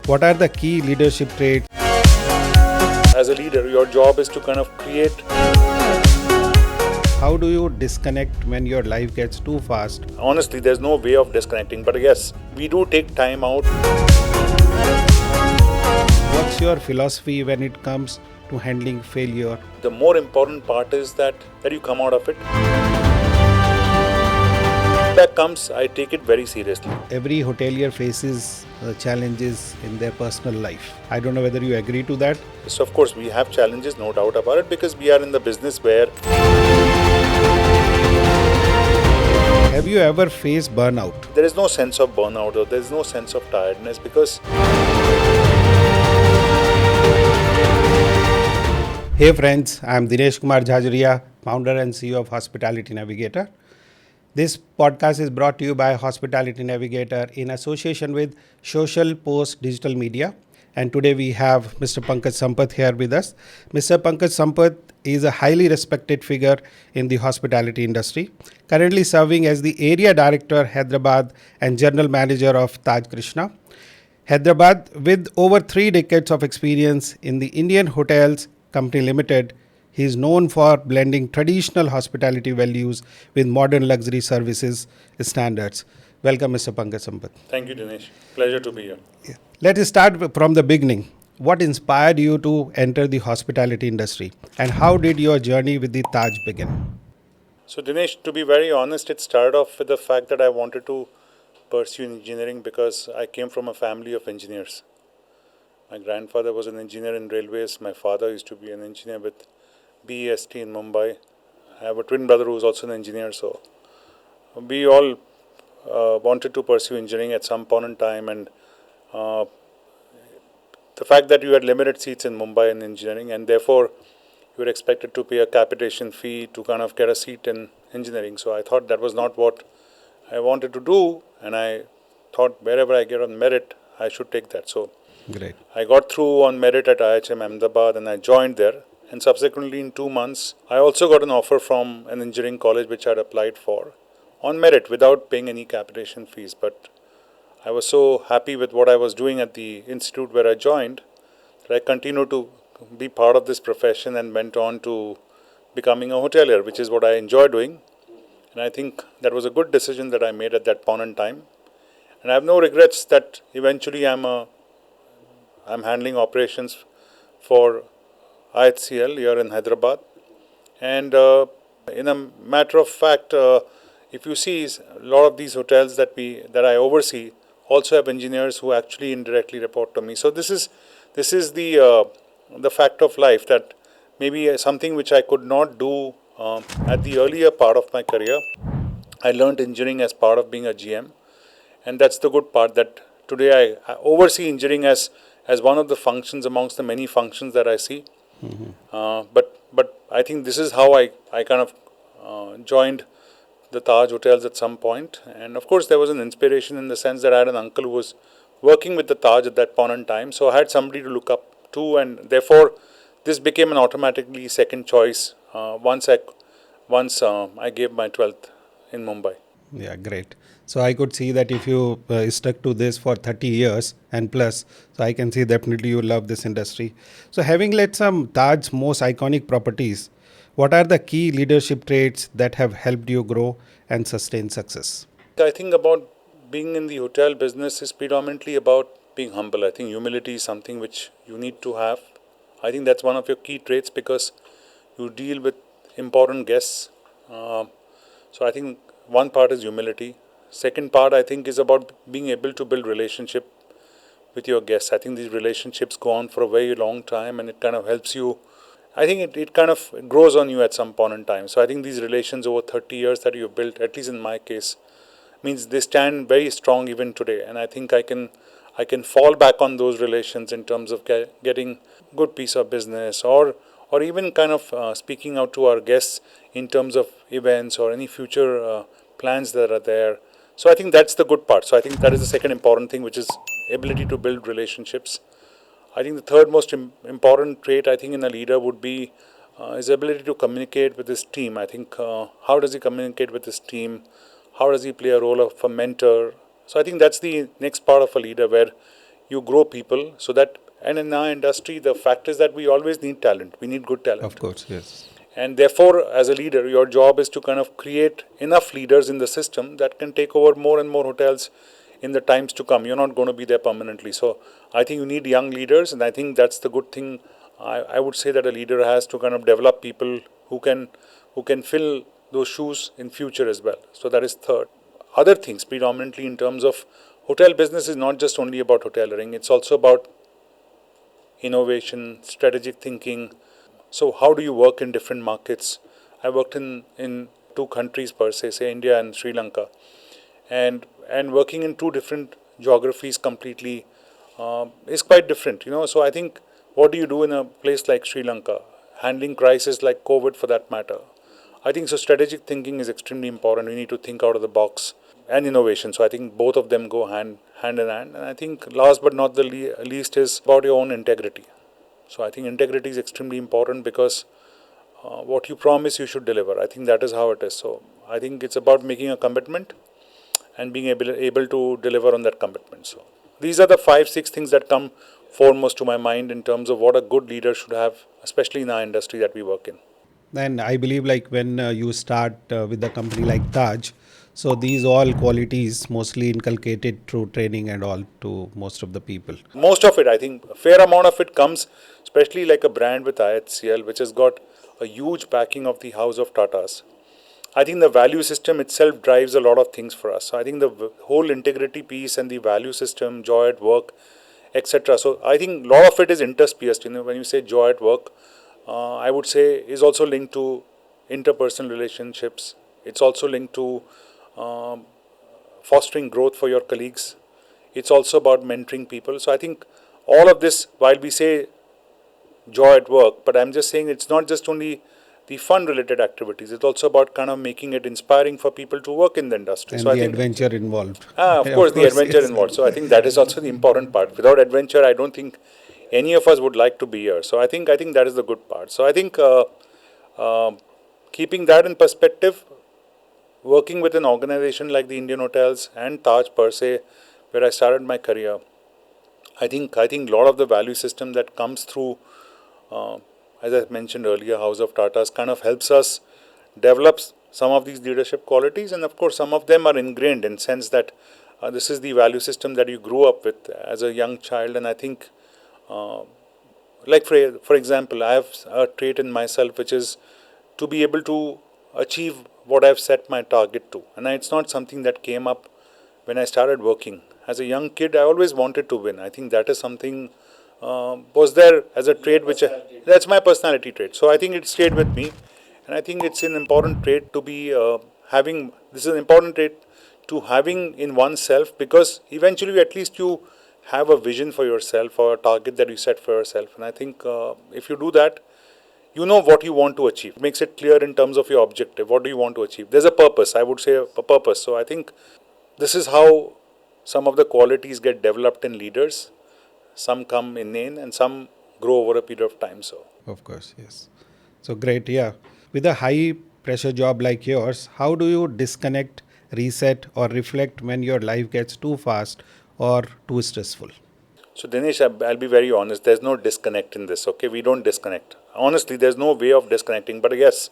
What are the key leadership traits? As a leader, your job is to kind of create. How do you disconnect when your life gets too fast? Honestly, there's no way of disconnecting, but yes, we do take time out. What's your philosophy when it comes to handling failure? The more important part is that you come out of it. That comes, I take it very seriously. Every hotelier faces challenges in their personal life. I don't know whether you agree to that. So of course, we have challenges, no doubt about it, because we are in the business where. Have you ever faced burnout? There is no sense of burnout or there is no sense of tiredness because. Hey friends, I am Dinesh Kumar Jhajharia, founder and CEO of Hospitality Navigator. This podcast is brought to you by Hospitality Navigator in association with Socialpost Digital Media. And today we have Mr. Pankaj Sampat here with us. Mr. Pankaj Sampat is a highly respected figure in the hospitality industry, currently serving as the Area Director, Hyderabad, and General Manager of Taj Krishna. Hyderabad, with over 3 decades of experience in the Indian Hotels Company Limited, he is known for blending traditional hospitality values with modern luxury services standards. Welcome, Mr. Pankaj Sampat. Thank you, Dinesh. Pleasure to be here. Yeah. Let us start from the beginning. What inspired you to enter the hospitality industry, and how did your journey with the Taj begin? So, Dinesh, to be very honest, it started off with the fact that I wanted to pursue engineering because I came from a family of engineers. My grandfather was an engineer in railways. My father used to be an engineer with BEST in Mumbai. I have a twin brother who is also an engineer. So we all wanted to pursue engineering at some point in time. And the fact that you had limited seats in Mumbai in engineering, and therefore you were expected to pay a capitation fee to kind of get a seat in engineering. So I thought that was not what I wanted to do. And I thought wherever I get on merit, I should take that. So Great. I got through on merit at IHM Ahmedabad and I joined there. And subsequently in 2 months, I also got an offer from an engineering college which I had applied for on merit without paying any capitation fees. But I was so happy with what I was doing at the institute where I joined that I continued to be part of this profession and went on to becoming a hotelier, which is what I enjoy doing. And I think that was a good decision that I made at that point in time. And I have no regrets that eventually I'm handling operations for IHCL here in Hyderabad. And in a matter of fact, if you see, a lot of these hotels that I oversee also have engineers who actually indirectly report to me. So this is the fact of life, that maybe something which I could not do at the earlier part of my career. I learned engineering as part of being a GM, and that's the good part, that today I oversee engineering as one of the functions amongst the many functions that I see. But I think this is how I kind of joined the Taj Hotels at some point. And of course, there was an inspiration in the sense that I had an uncle who was working with the Taj at that point in time. So I had somebody to look up to, and therefore this became an automatically second choice once I gave my 12th in Mumbai. Yeah, great. So I could see that if you stuck to this for 30 years and plus, so I can see definitely you love this industry. So having led some Taj's most iconic properties, what are the key leadership traits that have helped you grow and sustain success? I think about being in the hotel business is predominantly about being humble. I think humility is something which you need to have. I think that's one of your key traits because you deal with important guests. So I think one part is humility. Second part, I think, is about being able to build relationship with your guests. I think these relationships go on for a very long time, and it kind of helps you. I think it kind of grows on you at some point in time. So I think these relations over 30 years that you've built, at least in my case, means they stand very strong even today. And I think I can fall back on those relations in terms of getting good piece of business, or even kind of speaking out to our guests in terms of events or any future plans that are there. So I think that's the good part. So I think that is the second important thing, which is ability to build relationships. I think the third most important trait, I think, in a leader would be his ability to communicate with his team. I think how does he communicate with his team? How does he play a role of a mentor? So I think that's the next part of a leader, where you grow people so that, and in our industry, the fact is that we always need talent. We need good Of talent. course, yes. And therefore, as a leader, your job is to kind of create enough leaders in the system that can take over more and more hotels in the times to come. You're not going to be there permanently. So I think you need young leaders, and I think that's the good thing. I would say that a leader has to kind of develop people who can fill those shoes in future as well. So that is third. Other things, predominantly in terms of hotel business, is not just only about hoteliering. It's also about innovation, strategic thinking. So how do you work in different markets? I worked in two countries per se, say India and Sri Lanka, and working in two different geographies completely is quite different. So I think, what do you do in a place like Sri Lanka, handling crisis like COVID for that matter? I think so. Strategic thinking is extremely important. We need to think out of the box, and innovation. So I think both of them go hand in hand. And I think last but not the least is about your own integrity. So I think integrity is extremely important because what you promise you should deliver. I think that is how it is. So I think it's about making a commitment and being able to deliver on that commitment. So these are the 5-6 things that come foremost to my mind in terms of what a good leader should have, especially in our industry that we work in. And I believe like when you start with a company like Taj, so these all qualities mostly inculcated through training and all to most of the people. Most of it, I think, a fair amount of it comes, especially like a brand with IHCL, which has got a huge backing of the house of Tatas. I think the value system itself drives a lot of things for us. So I think the whole integrity piece and the value system, joy at work, etc. So I think a lot of it is interspersed. When you say joy at work, I would say is also linked to interpersonal relationships. It's also linked to fostering growth for your colleagues. It's also about mentoring people. So I think all of this, while we say joy at work, but I'm just saying it's not just only the fun related activities. It's also about kind of making it inspiring for people to work in the industry. And So I the think, adventure involved. of course, the adventure Yes. involved. So I think that is also the important part. Without adventure, I don't think any of us would like to be here. So I think that is the good part. So I think keeping that in perspective, working with an organization like the Indian Hotels and Taj per se, where I started my career, I think a lot of the value system that comes through, as I mentioned earlier, House of Tatas kind of helps us develop some of these leadership qualities, and of course some of them are ingrained in sense that this is the value system that you grew up with as a young child. And I think, like for example, I have a trait in myself which is to be able to achieve what I've set my target to, and it's not something that came up when I started working. As a young kid, I always wanted to win. I think that is something was there as a trait which that's my personality trait. So I think it stayed with me, and I think it's an important trait to be having. This is an important trait to having in oneself, because eventually at least you have a vision for yourself or a target that you set for yourself. And I think if you do that, you know what you want to achieve. It makes it clear in terms of your objective. What do you want to achieve? There's a purpose. I would say a purpose. So I think this is how some of the qualities get developed in leaders. Some come innate and some grow over a period of time. So Of course, yes. So great, yeah. With a high pressure job like yours, how do you disconnect, reset, or reflect when your life gets too fast or too stressful? So Dinesh, I'll be very honest. There's no disconnect in this. Okay, we don't disconnect. Honestly, there's no way of disconnecting. But yes,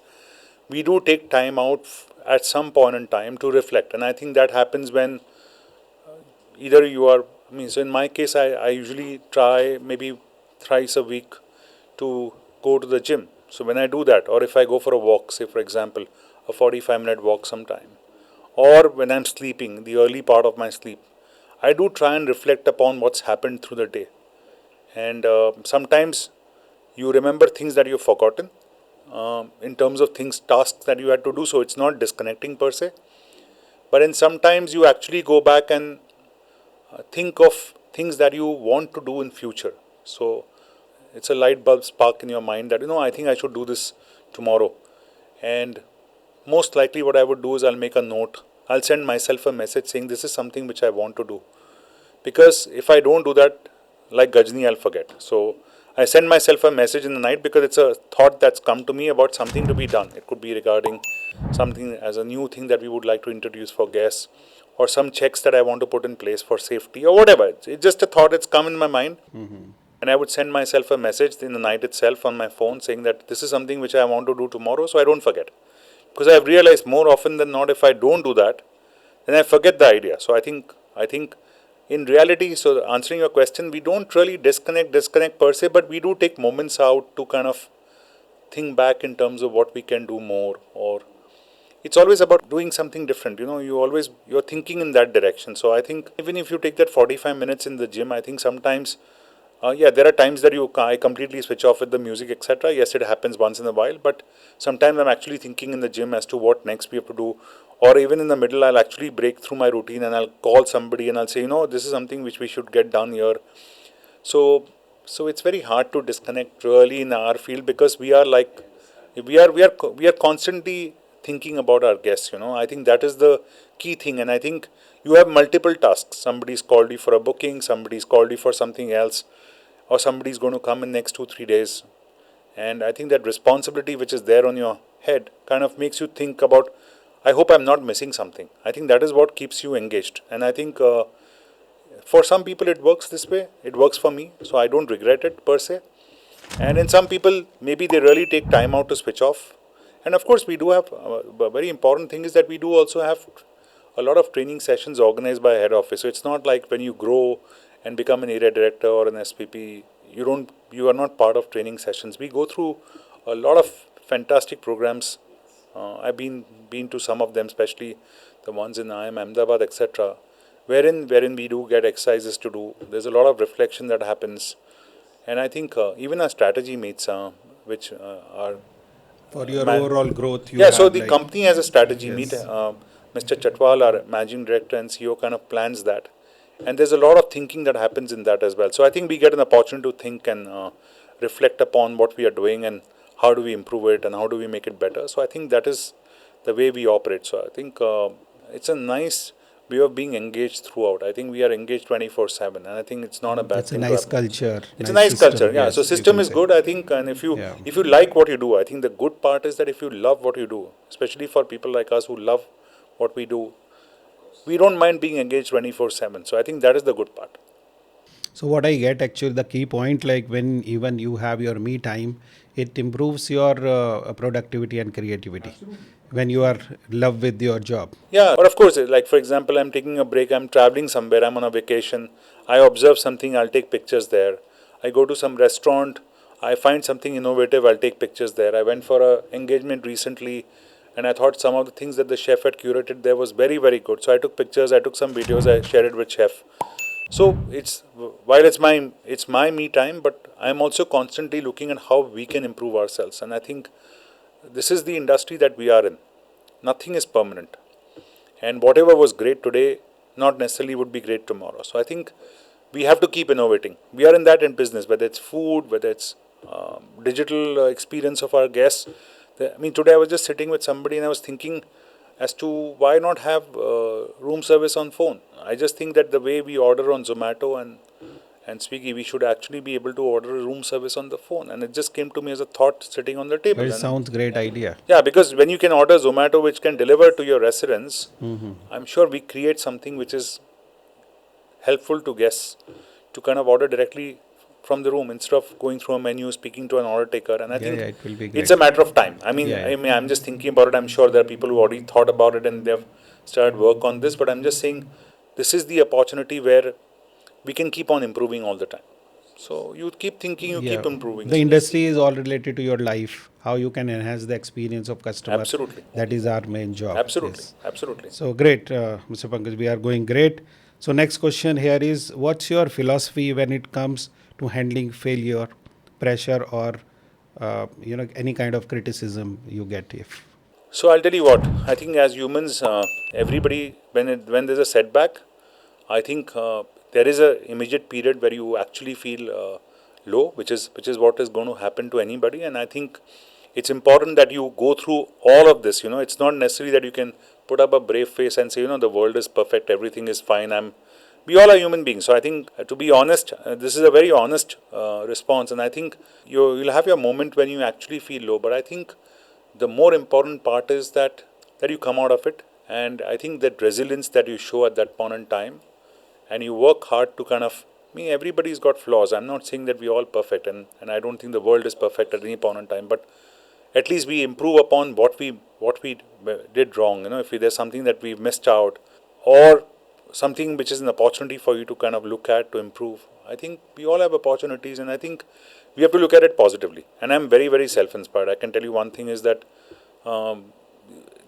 we do take time out at some point in time to reflect, and I think that happens when either you are. I mean, so in my case, I usually try maybe thrice a week to go to the gym. So when I do that, or if I go for a walk, say for example, a 45-minute walk sometime, or when I'm sleeping, the early part of my sleep, I do try and reflect upon what's happened through the day. And sometimes you remember things that you've forgotten in terms of things, tasks that you had to do. So it's not disconnecting per se. But in sometimes you actually go back and think of things that you want to do in future. So it's a light bulb spark in your mind that, I think I should do this tomorrow. And most likely what I would do is I'll make a note. I'll send myself a message saying this is something which I want to do. Because if I don't do that, like Gajni, I'll forget. So I send myself a message in the night because it's a thought that's come to me about something to be done. It could be regarding something as a new thing that we would like to introduce for guests, or some checks that I want to put in place for safety or whatever. It's just a thought, it's come in my mind. And I would send myself a message in the night itself on my phone saying that this is something which I want to do tomorrow, so I don't forget. Because I've realized more often than not, if I don't do that, then I forget the idea. So I think in reality, so answering your question, we don't really disconnect per se, but we do take moments out to kind of think back in terms of what we can do more, or it's always about doing something different. You're thinking in that direction. So I think even if you take that 45 minutes in the gym, I think sometimes there are times that I completely switch off with the music, etc. Yes, it happens once in a while, but sometimes I'm actually thinking in the gym as to what next we have to do, or even in the middle, I'll actually break through my routine and I'll call somebody and I'll say, this is something which we should get done here. So it's very hard to disconnect really in our field, because we are constantly thinking about our guests. I think that is the key thing, and I think you have multiple tasks. Somebody's called you for a booking, somebody's called you for something else, or somebody's going to come in next 2-3 days. And I think that responsibility which is there on your head kind of makes you think about, I hope I'm not missing something. I think that is what keeps you engaged. And I think for some people it works this way. It works for me, so I don't regret it per se. And in some people, maybe they really take time out to switch off. And of course, we do have a very important thing is that we do also have a lot of training sessions organized by head office. So it's not like when you grow and become an area director or an SPP, you are not part of training sessions. We go through a lot of fantastic programs. I've been to some of them, especially the ones in IIM Ahmedabad, etc., wherein we do get exercises to do. There's a lot of reflection that happens, and I think even our strategy meets, which are For your overall growth, you yeah. So have the like company has a strategy meet. yes. Mr. Chatwal, our managing director and CEO, kind of plans that, and there's a lot of thinking that happens in that as well. So I think we get an opportunity to think and reflect upon what we are doing and how do we improve it and how do we make it better. So I think that is the way we operate. So I think it's a nice way of being engaged throughout. I think we are engaged 24/7, and I think it's not a bad It's a thing to nice happen. culture, It's a nice nice culture, system. yeah. So Yes, you system can is say. good, I think, and Yeah. if you like what you do, I think the good part is that if you love what you do, especially for people like us who love what we do, we don't mind being engaged 24/7. So I think that is the good part. So what I get actually the key point, like when even you have your me time, it improves your productivity and creativity when you are love with your job. Yeah, or of course, like for example, I'm taking a break, I'm traveling somewhere, I'm on a vacation, I observe something, I'll take pictures there. I go to some restaurant, I find something innovative, I'll take pictures there. I went for a engagement recently, and I thought some of the things that the chef had curated there was very, very good. So I took pictures, I took some videos, I shared it with chef. So it's while it's my me time, but I'm also constantly looking at how we can improve ourselves. And I think this is the industry that we are in. Nothing is permanent, and whatever was great today, not necessarily would be great tomorrow. So I think we have to keep innovating. We are in that in business, whether it's food, whether it's digital experience of our guests. I mean, today I was just sitting with somebody and I was thinking as to why not have room service on phone. I just think that the way we order on Zomato and Swiggy, we should actually be able to order a room service on the phone. And it just came to me as a thought sitting on the But table. it And sounds great idea. yeah, because when you can order Zomato, which can deliver to your residence, I'm sure we create something which is helpful to guests to kind of order directly from the room instead of going through a menu, speaking to an order taker. And I Yeah, think yeah, it will be it's great. a matter of time. I mean, Yeah, yeah. I'm just thinking about it. I'm sure there are people who already thought about it and they've started work on this. But I'm just saying, this is the opportunity where we can keep on improving all the time. So you keep thinking, you keep Yeah. improving. The industry is all related to your life, how you can enhance the experience of customer. Absolutely, That is our main job. absolutely, Yes. absolutely. So great, Mr. Pankaj, we are going great. So next question here is, what's your philosophy when it comes to handling failure, pressure, or any kind of criticism you get? If So I'll tell you what. I think as humans, everybody when there's a setback, I think there is a immediate period where you actually feel low, which is what is going to happen to anybody. And I think it's important that you go through all of this. It's not necessary that you can put up a brave face and say, the world is perfect, everything is fine. We all are human beings. So I think, to be honest, this is a very honest response. And I think you'll have your moment when you actually feel low. But I think the more important part is that you come out of it And I think that resilience that you show at that point in time, and you work hard to kind of, everybody's got flaws. I'm not saying that we're all perfect, and I don't think the world is perfect at any point in time, but at least we improve upon what we did wrong. If there's something that we've missed out, or something which is an opportunity for you to kind of look at to improve. I think we all have opportunities, and I think we have to look at it positively. And I'm very, very self-inspired. I can tell you one thing is that um,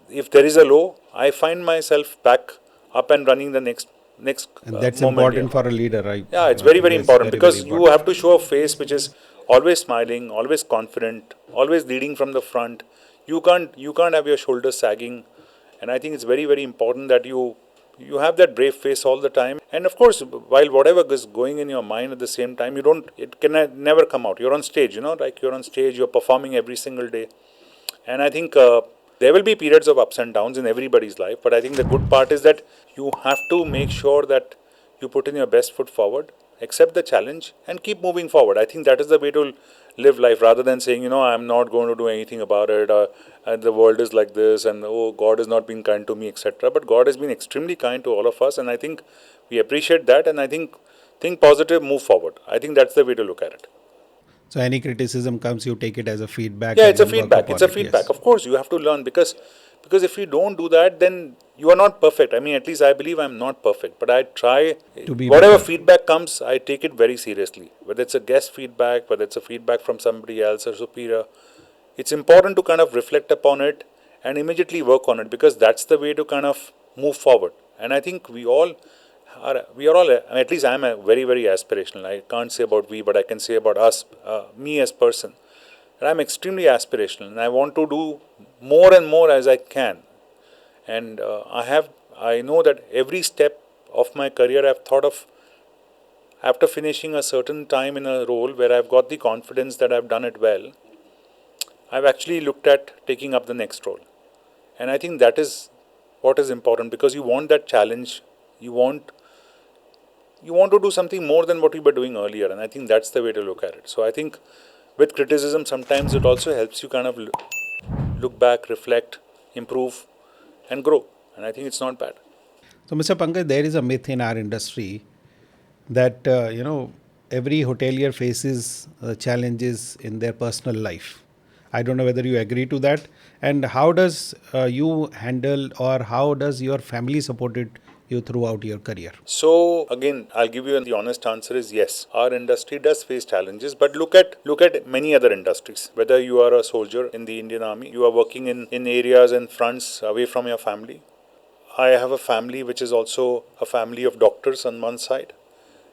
if there is a low, I find myself back up and running the next And that's moment. important for a leader, right? Yeah, it's very, very Yes, important, very, very because you important. have to show a face which is always smiling, always confident, always leading from the front. You can't have your shoulders sagging, and I think it's very, very important that you have that brave face all the time. And of course, while whatever is going in your mind, at the same time, it can never come out. You're on stage, like you're on stage, you're performing every single day. And I think there will be periods of ups and downs in everybody's life, but I think the good part is that you have to make sure that you put in your best foot forward, accept the challenge, and keep moving forward. I think that is the way to live life, rather than saying, I'm not going to do anything about it, and the world is like this, and oh, God has not been kind to me, etc. But God has been extremely kind to all of us, and I think we appreciate that, and I think positive, move forward. I think that's the way to look at it. So any criticism comes, you take it as a feedback Yeah, and it's a then work feedback. It's upon a it. feedback. Yes. Of course, you have to learn, because if you don't do that, then you are not perfect. At least I believe I'm not perfect, but I try. To be Whatever better. feedback comes, I take it very seriously. Whether it's a guest feedback, whether it's a feedback from somebody else or superior, it's important to kind of reflect upon it and immediately work on it, because that's the way to kind of move forward. And I think we are all, at least I'm a very, very aspirational. I can't say about we, but I can say about us, me as person. And I'm extremely aspirational, and I want to do more and more as I can. And I know that every step of my career I've thought of, after finishing a certain time in a role where I've got the confidence that I've done it well, I've actually looked at taking up the next role. And I think that is what is important, because you want that challenge. You want you want to do something more than what you were doing earlier, and I think that's the way to look at it. So I think with criticism, sometimes it also helps you kind of look back, reflect, improve, and grow. And I think it's not bad. So, Mr. Pankaj, there is a myth in our industry that every hotelier faces challenges in their personal life. I don't know whether you agree to that. And how does you handle, or how does your family supported you throughout your career? So again, I'll give you the honest answer is yes. Our industry does face challenges, but look at many other industries. Whether you are a soldier in the Indian Army, you are working in areas and fronts away from your family. I have a family which is also a family of doctors on one side,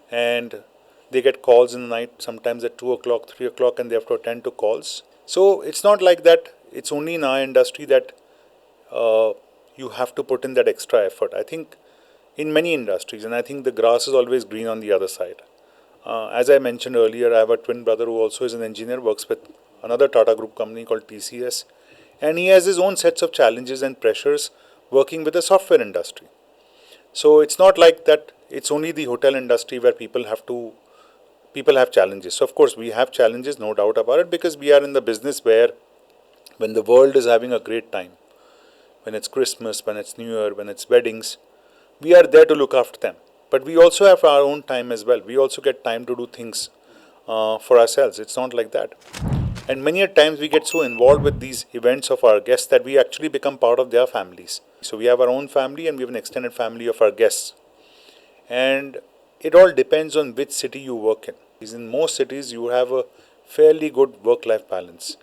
and they get calls in the night, sometimes at 2 o'clock, 3 o'clock, and they have to attend to calls. So it's not like that. It's only in our industry that uh, you have to put in that extra effort. I think in many industries, and I think the grass is always green on the other side. As I mentioned earlier, I have a twin brother who also is an engineer, works with another Tata Group company called TCS, and he has his own sets of challenges and pressures working with the software industry. So it's not like that. It's only the hotel industry where people have challenges. So of course we have challenges, no doubt about it, because we are in the business where when the world is having a great time, when it's Christmas, when it's New Year, when it's weddings, we are there to look after them. But we also have our own time as well. We also get time to do things for ourselves. It's not like that. And many a times we get so involved with these events of our guests that we actually become part of their families. So we have our own family and we have an extended family of our guests. And it all depends on which city you work in. In most cities, you have a fairly good work life balance.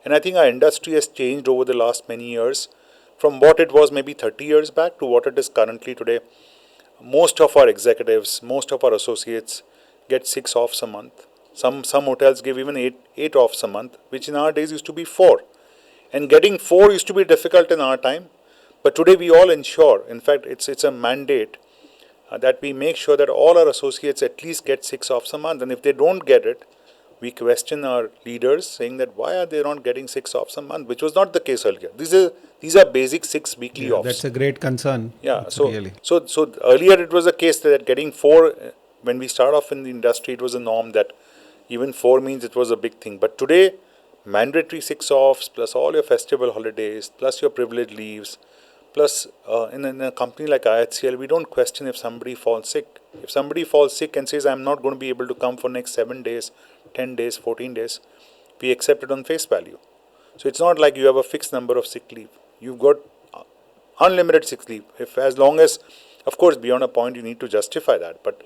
And I think our industry has changed over the last many years from what it was maybe 30 years back to what it is currently today. Most of our executives, most of our associates get 6 offs a month. Some hotels give even eight offs a month, which in our days used to be four. And getting four used to be difficult in our time. But today we all ensure, in fact, it's a mandate that we make sure that all our associates at least get 6 offs a month. And if they don't get it, we question our leaders, saying that why are they not getting 6 offs a month, which was not the case earlier. These are basic 6 weekly Yeah, offs. that's a great concern. Yeah. It's So really. so so earlier it was a case that getting four, when we start off in the industry, it was a norm that even four means it was a big thing. But today, mandatory 6 offs plus all your festival holidays plus your privilege leaves Plus, in a company like IHCL, we don't question if somebody falls sick. If somebody falls sick and says, I'm not going to be able to come for next 7 days, 10 days, 14 days, we accept it on face value. So it's not like you have a fixed number of sick leave. You've got unlimited sick leave. If as long as, of course, beyond a point you need to justify that. But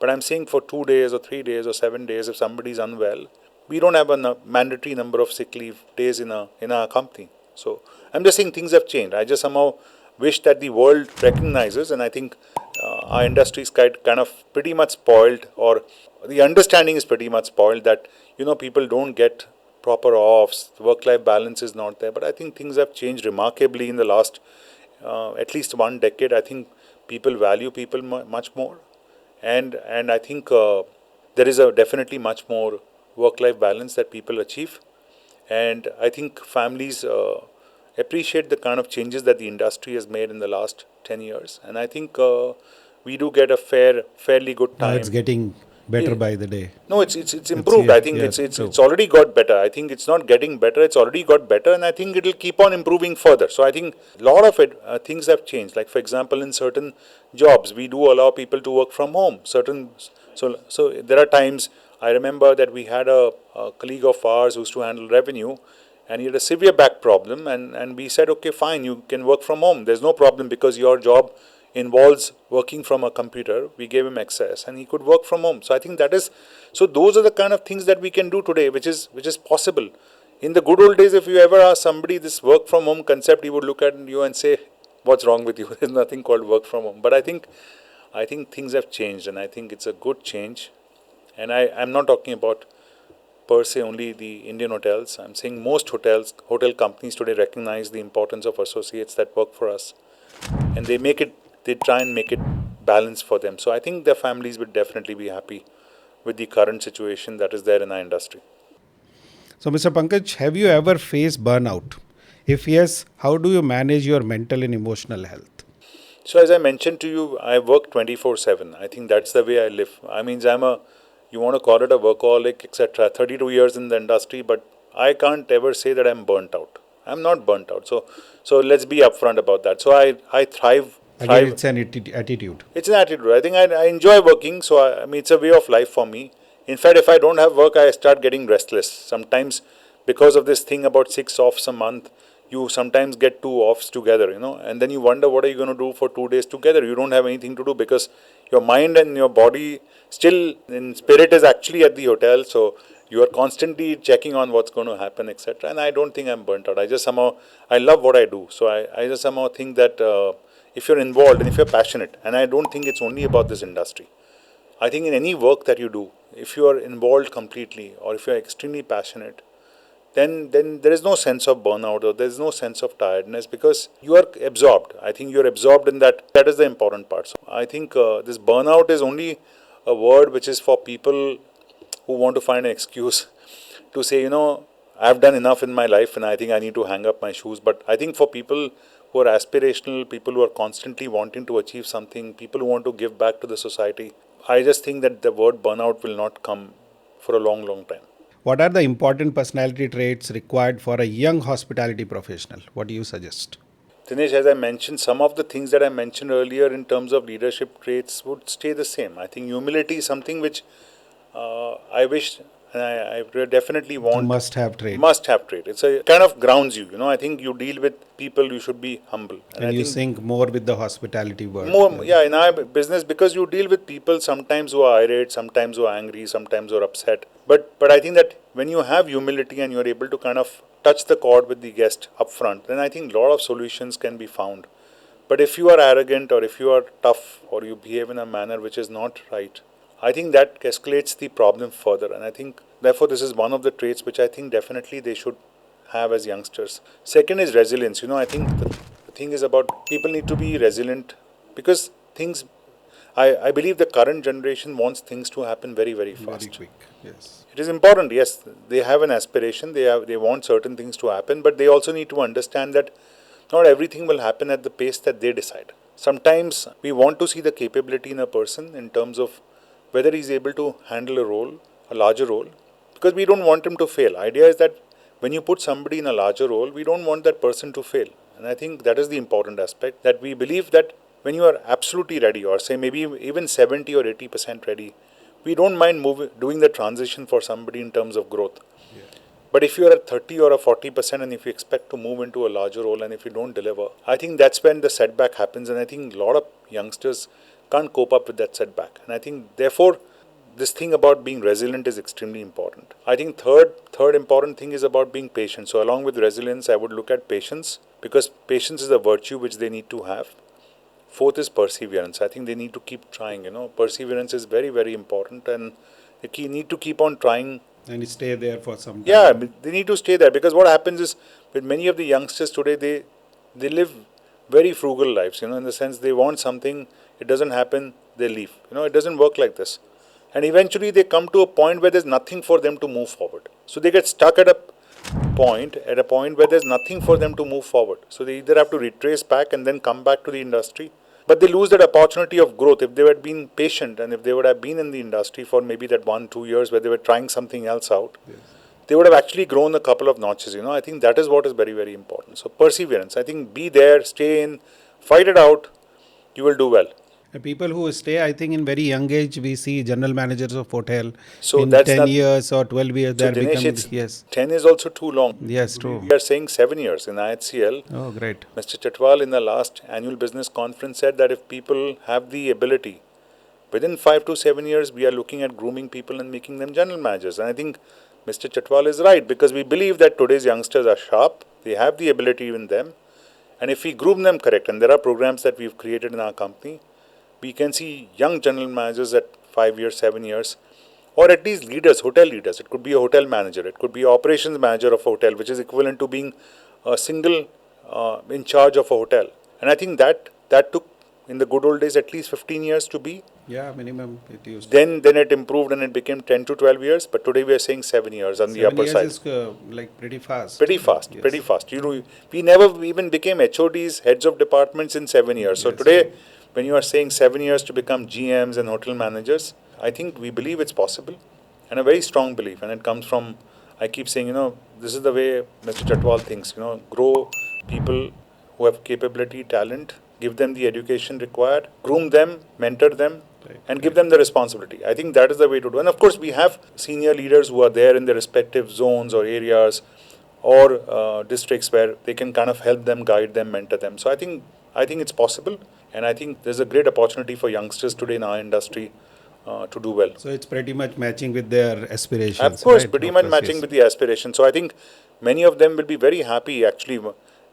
I'm saying for 2 days or 3 days or 7 days, if somebody is unwell, we don't have a mandatory number of sick leave days in our company. So I'm just saying things have changed. I just somehow wish that the world recognizes, and I think our industry is kind of pretty much spoiled, or the understanding is pretty much spoiled that people don't get proper offs, work-life balance is not there. But I think things have changed remarkably in the last at least 1 decade. I think people value people much more, and I think there is a definitely much more work-life balance that people achieve, and I think families appreciate the kind of changes that the industry has made in the last 10 years, and I think we do get a fairly good Now time. it's getting better Yeah. by the day. No, it's improved. I think it's already got better. I think it's not getting better. It's already got better, and I think it'll keep on improving further. So I think a lot of it things have changed. Like for example, in certain jobs, we do allow people to work from home. So there are times I remember that we had a colleague of ours who used to handle revenue, and he had a severe back problem, and we said, okay, fine, you can work from home. There's no problem because your job involves working from a computer. We gave him access and he could work from home. So I think those are the kind of things that we can do today, which is possible. In the good old days, if you ever ask somebody this work from home concept, he would look at you and say, what's wrong with you? There's nothing called work from home. But I think things have changed, and I think it's a good change. And I'm not talking about per se only the Indian hotels. I'm saying most hotel companies today recognize the importance of associates that work for us, and they try and make it balanced for them. So I think their families would definitely be happy with the current situation that is there in our industry. So, Mr. Pankaj, have you ever faced burnout? If yes, how do you manage your mental and emotional health? So as I mentioned to you, I work 24/7. I think that's the way I live. I mean, you want to call it a workaholic, etc. 32 years in the industry, but I can't ever say that I'm burnt out. I'm not burnt out. So let's be upfront about that. So I thrive. Again, it's an attitude. It's an attitude. I think I enjoy working, so I mean, it's a way of life for me. In fact, if I don't have work, I start getting restless. Sometimes, because of this thing about 6 offs a month, you sometimes get 2 offs together, and then you wonder what are you going to do for 2 days together. You don't have anything to do because your mind and your body still in spirit is actually at the hotel, so you are constantly checking on what's going to happen, etc. And I don't think I'm burnt out. I love what I do, so I just somehow think that if you're involved and if you're passionate, and I don't think it's only about this industry. I think in any work that you do, if you are involved completely or if you're extremely passionate, then there is no sense of burnout or there is no sense of tiredness because you are absorbed. I think you're absorbed in that. That is the important part. So I think this burnout is only a word which is for people who want to find an excuse to say, I've done enough in my life and I think I need to hang up my shoes. But I think for people who are aspirational, people who are constantly wanting to achieve something, people who want to give back to the society, I just think that the word burnout will not come for a long, long time. What are the important personality traits required for a young hospitality professional? What do you suggest? Dinesh, as I mentioned, some of the things that I mentioned earlier in terms of leadership traits would stay the same. I think humility is something which I wish and I definitely want. Must have trait. Must have trait. It's a kind of grounds you. I think you deal with people, you should be humble. And you sync more with the hospitality world. More, yeah, in our business, because you deal with people sometimes who are irate, sometimes who are angry, sometimes who are upset. But I think that when you have humility and you're able to kind of touch the chord with the guest up front, then I think a lot of solutions can be found. But if you are arrogant or if you are tough or you behave in a manner which is not right, I think that escalates the problem further. And I think, therefore, this is one of the traits which I think definitely they should have as youngsters. Second is resilience. I think the thing is about people need to be resilient because I believe the current generation wants things to happen very, very fast. Very quick, yes. It is important, yes. They have an aspiration, they want certain things to happen, but they also need to understand that not everything will happen at the pace that they decide. Sometimes we want to see the capability in a person in terms of whether he's able to handle a larger role, because we don't want him to fail. Idea is that when you put somebody in a larger role, we don't want that person to fail. And I think that is the important aspect, that we believe that when you are absolutely ready, or say maybe even 70 or 80% ready, we don't mind doing the transition for somebody in terms of growth. But if you are at 30 or a 40% and if you expect to move into a larger role and if you don't deliver, I think that's when the setback happens. And I think a lot of youngsters can't cope up with that setback. And I think therefore this thing about being resilient is extremely important. I think third important thing is about being patient. So along with resilience, I would look at patience, because patience is a virtue which they need to have. Fourth is perseverance. I think they need to keep trying. Perseverance is very, very important, and they need to keep on trying. And stay there for some time. Yeah, they need to stay there, because what happens is with many of the youngsters today, they live very frugal lives. In the sense they want something, it doesn't happen, they leave. It doesn't work like this, and eventually they come to a point where there's nothing for them to move forward. So they get stuck at a point where there's nothing for them to move forward. So they either have to retrace back and then come back to the industry, but they lose that opportunity of growth. If they had been patient and if they would have been in the industry for maybe that 1-2 years where they were trying something else out, yes, they would have actually grown a couple of notches. I think that is what is very, very important. So perseverance, I think, be there, stay in, fight it out, you will do well. People who stay, I think in very young age, we see general managers of hotel. So in that's 10 years or 12 years, so they're Dinesh, becoming, yes. 10 is also too long. Yes, true. We are saying 7 years in IHCL. Oh, great. Mr. Chatwal in the last annual business conference said that if people have the ability, within 5 to 7 years, we are looking at grooming people and making them general managers. And I think Mr. Chatwal is right, because we believe that today's youngsters are sharp, they have the ability in them, and if we groom them correct, and there are programs that we've created in our company, we can see young general managers at 5 years, 7 years, or at least leaders, hotel leaders. It could be a hotel manager, it could be operations manager of a hotel, which is equivalent to being a single in charge of a hotel. And I think that took, in the good old days, at least 15 years to be. Yeah, minimum it used. Then it improved and it became 10 to 12 years. But today we are saying 7 years on the upper side. 7 years is like pretty fast. Pretty fast, yes. Pretty fast. We never even became HODs, heads of departments, in 7 years. So yes, today, when you are saying 7 years to become GMs and hotel managers, I think we believe it's possible, and a very strong belief. And it comes from, I keep saying, this is the way Mr. Chatwal thinks, grow people who have capability, talent, give them the education required, groom them, mentor them, and give them the responsibility. I think that is the way to do. And of course, we have senior leaders who are there in their respective zones or areas or districts where they can kind of help them, guide them, mentor them. So I think it's possible, and I think there's a great opportunity for youngsters today in our industry to do well. So it's pretty much matching with their aspirations. Of course, right? pretty much matching with the aspirations. So I think many of them will be very happy actually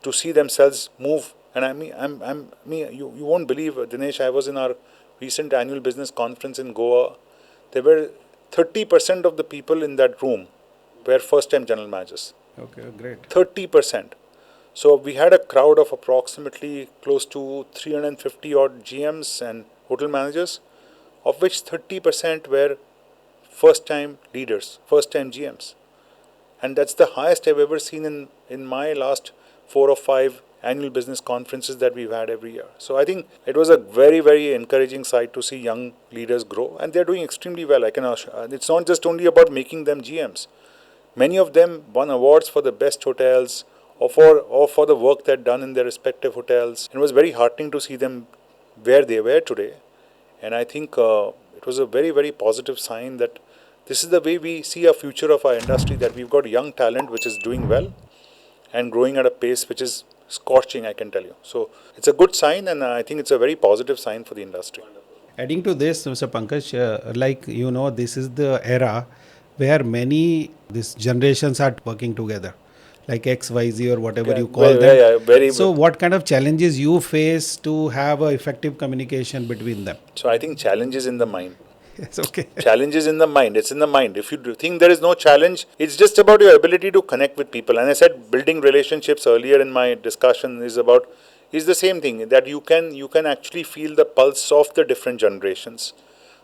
to see themselves move. And you won't believe, Dinesh, I was in our recent annual business conference in Goa. There were 30% of the people in that room were first-time general managers. Okay, great. 30%. So we had a crowd of approximately close to 350 odd GMs and hotel managers, of which 30% were first-time leaders, first-time GMs. And that's the highest I've ever seen in my last 4 or 5 annual business conferences that we've had every year. So I think it was a very, very encouraging sight to see young leaders grow, and they're doing extremely well. I can assure. It's not just only about making them GMs. Many of them won awards for the best hotels or for the work they'd done in their respective hotels. And it was very heartening to see them where they were today. And I think it was a very, very positive sign that this is the way we see a future of our industry, that we've got young talent which is doing well and growing at a pace which is scorching, I can tell you. So it's a good sign, and I think it's a very positive sign for the industry. Adding to this, Mr. Pankaj, this is the era where these generations are working together, like X, Y, Z or whatever you call them. So what kind of challenges you face to have an effective communication between them? So I think challenge is in the mind. Yes, okay. Challenge is in the mind. It's in the mind. If you think there is no challenge, it's just about your ability to connect with people. And I said building relationships earlier in my discussion is the same thing, that you can actually feel the pulse of the different generations,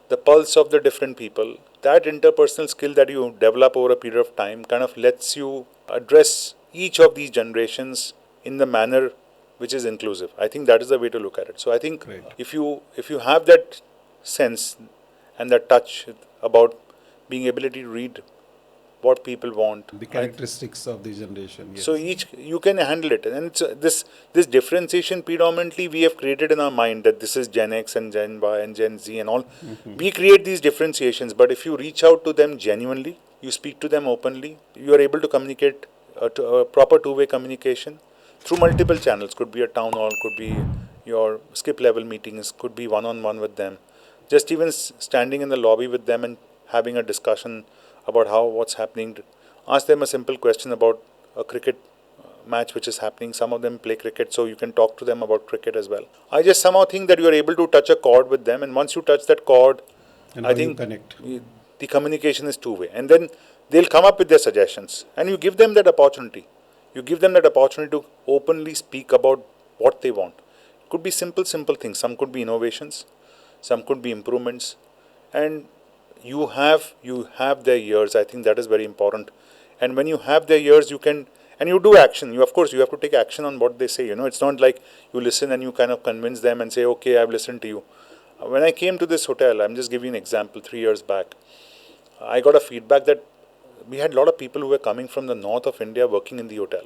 the pulse of the different people. That interpersonal skill that you develop over a period of time kind of lets you address each of these generations in the manner which is inclusive. I think that is the way to look at it. So I think if you have that sense and that touch about being ability to read what people want. The characteristics of the generation, So yes. each you can handle it, and it's, this differentiation predominantly we have created in our mind that this is Gen X and Gen Y and Gen Z and all. We create these differentiations, but if you reach out to them genuinely, you speak to them openly, you are able to communicate a proper two-way communication through multiple channels. Could be a town hall, could be your skip level meetings, could be one-on-one with them. Just even standing in the lobby with them and having a discussion about how what's happening. Ask them a simple question about a cricket match which is happening. Some of them play cricket, so you can talk to them about cricket as well. I just somehow think that you are able to touch a chord with them, and once you touch that chord, And I how you think connect. the communication is two-way, and then they'll come up with their suggestions, and you give them that opportunity. You give them that opportunity to openly speak about what they want. It could be simple things. Some could be innovations, some could be improvements, and you have their ears. I think that is very important. And when you have their ears, you can, and you do action. You, of course, you have to take action on what they say. It's not like you listen and you kind of convince them and say, okay, I've listened to you. When I came to this hotel, I'm just giving you an example. 3 years back, I got a feedback that we had a lot of people who were coming from the north of India working in the hotel,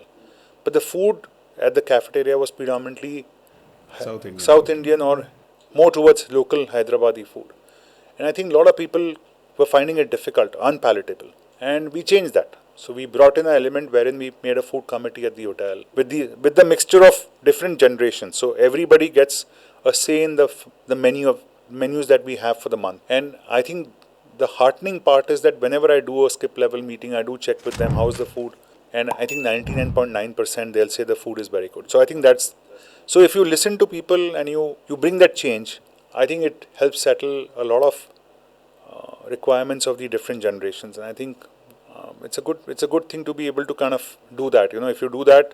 but the food at the cafeteria was predominantly South Indian South food. Indian or more towards local Hyderabadi food. And I think a lot of people were finding it difficult, unpalatable. And we changed that. So we brought in an element wherein we made a food committee at the hotel with the mixture of different generations. So everybody gets a say in the menus that we have for the month. And I think the heartening part is that whenever I do a skip level meeting, I do check with them how's the food. And I think 99.9% they'll say the food is very good. So I think that's, so if you listen to people and you bring that change, I think it helps settle a lot of requirements of the different generations. And I think it's a good thing to be able to kind of do that. If you do that,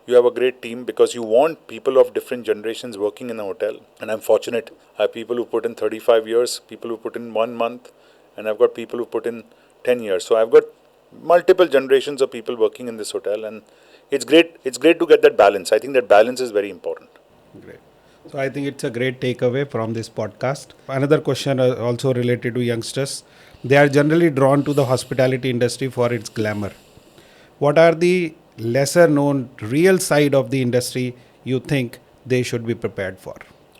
you have a great team because you want people of different generations working in a hotel. And I'm fortunate. I have people who put in 35 years, people who put in 1 month, and I've got people who put in 10 years. So I've got multiple generations of people working in this hotel, and it's great. It's great to get that balance. I think that balance is very important. Great. So I think it's a great takeaway from this podcast. Another question also related to youngsters. They are generally drawn to the hospitality industry for its glamour. What are the lesser known real side of the industry you think they should be prepared for?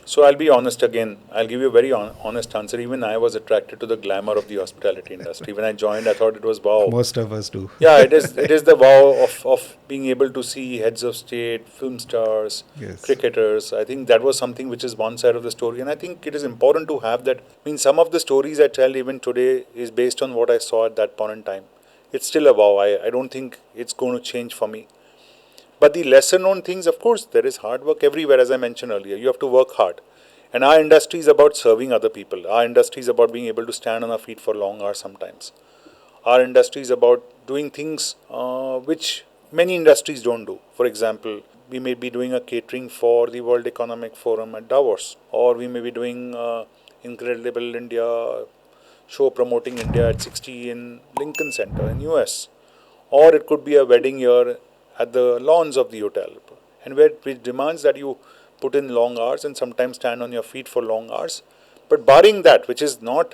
So I'll be honest again. I'll give you a very honest answer. Even I was attracted to the glamour of the hospitality industry. When I joined, I thought it was wow. Most of us do. Yeah, it is. It is the wow of being able to see heads of state, film stars, Yes. cricketers. I think that was something which is one side of the story, and I think it is important to have that. I mean, some of the stories I tell even today is based on what I saw at that point in time. It's still a wow. I don't think it's going to change for me. But the lesser known things, of course, there is hard work everywhere, as I mentioned earlier. You have to work hard. And our industry is about serving other people. Our industry is about being able to stand on our feet for long hours sometimes. Our industry is about doing things which many industries don't do. For example, we may be doing a catering for the World Economic Forum at Davos, or we may be doing Incredible India show promoting India at 60 in Lincoln Center in US, or it could be a wedding year at the lawns of the hotel, and which demands that you put in long hours and sometimes stand on your feet for long hours. But barring that, which is not,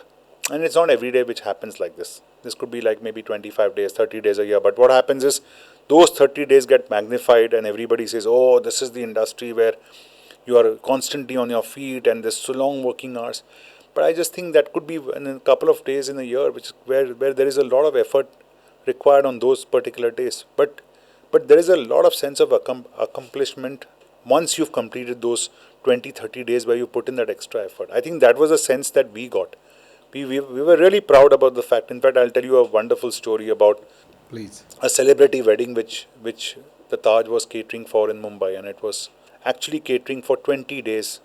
and it's not every day which happens like this. This could be like maybe 25 days, 30 days a year. But what happens is those 30 days get magnified and everybody says, oh, this is the industry where you are constantly on your feet and there's so long working hours. But I just think that could be in a couple of days in a year, where there is a lot of effort required on those particular days. But there is a lot of sense of accomplishment once you've completed those 20, 30 days where you put in that extra effort. I think that was a sense that we got. We were really proud about the fact. In fact, I'll tell you a wonderful story about Please. a celebrity wedding which the Taj was catering for in Mumbai, and it was actually catering for 20 days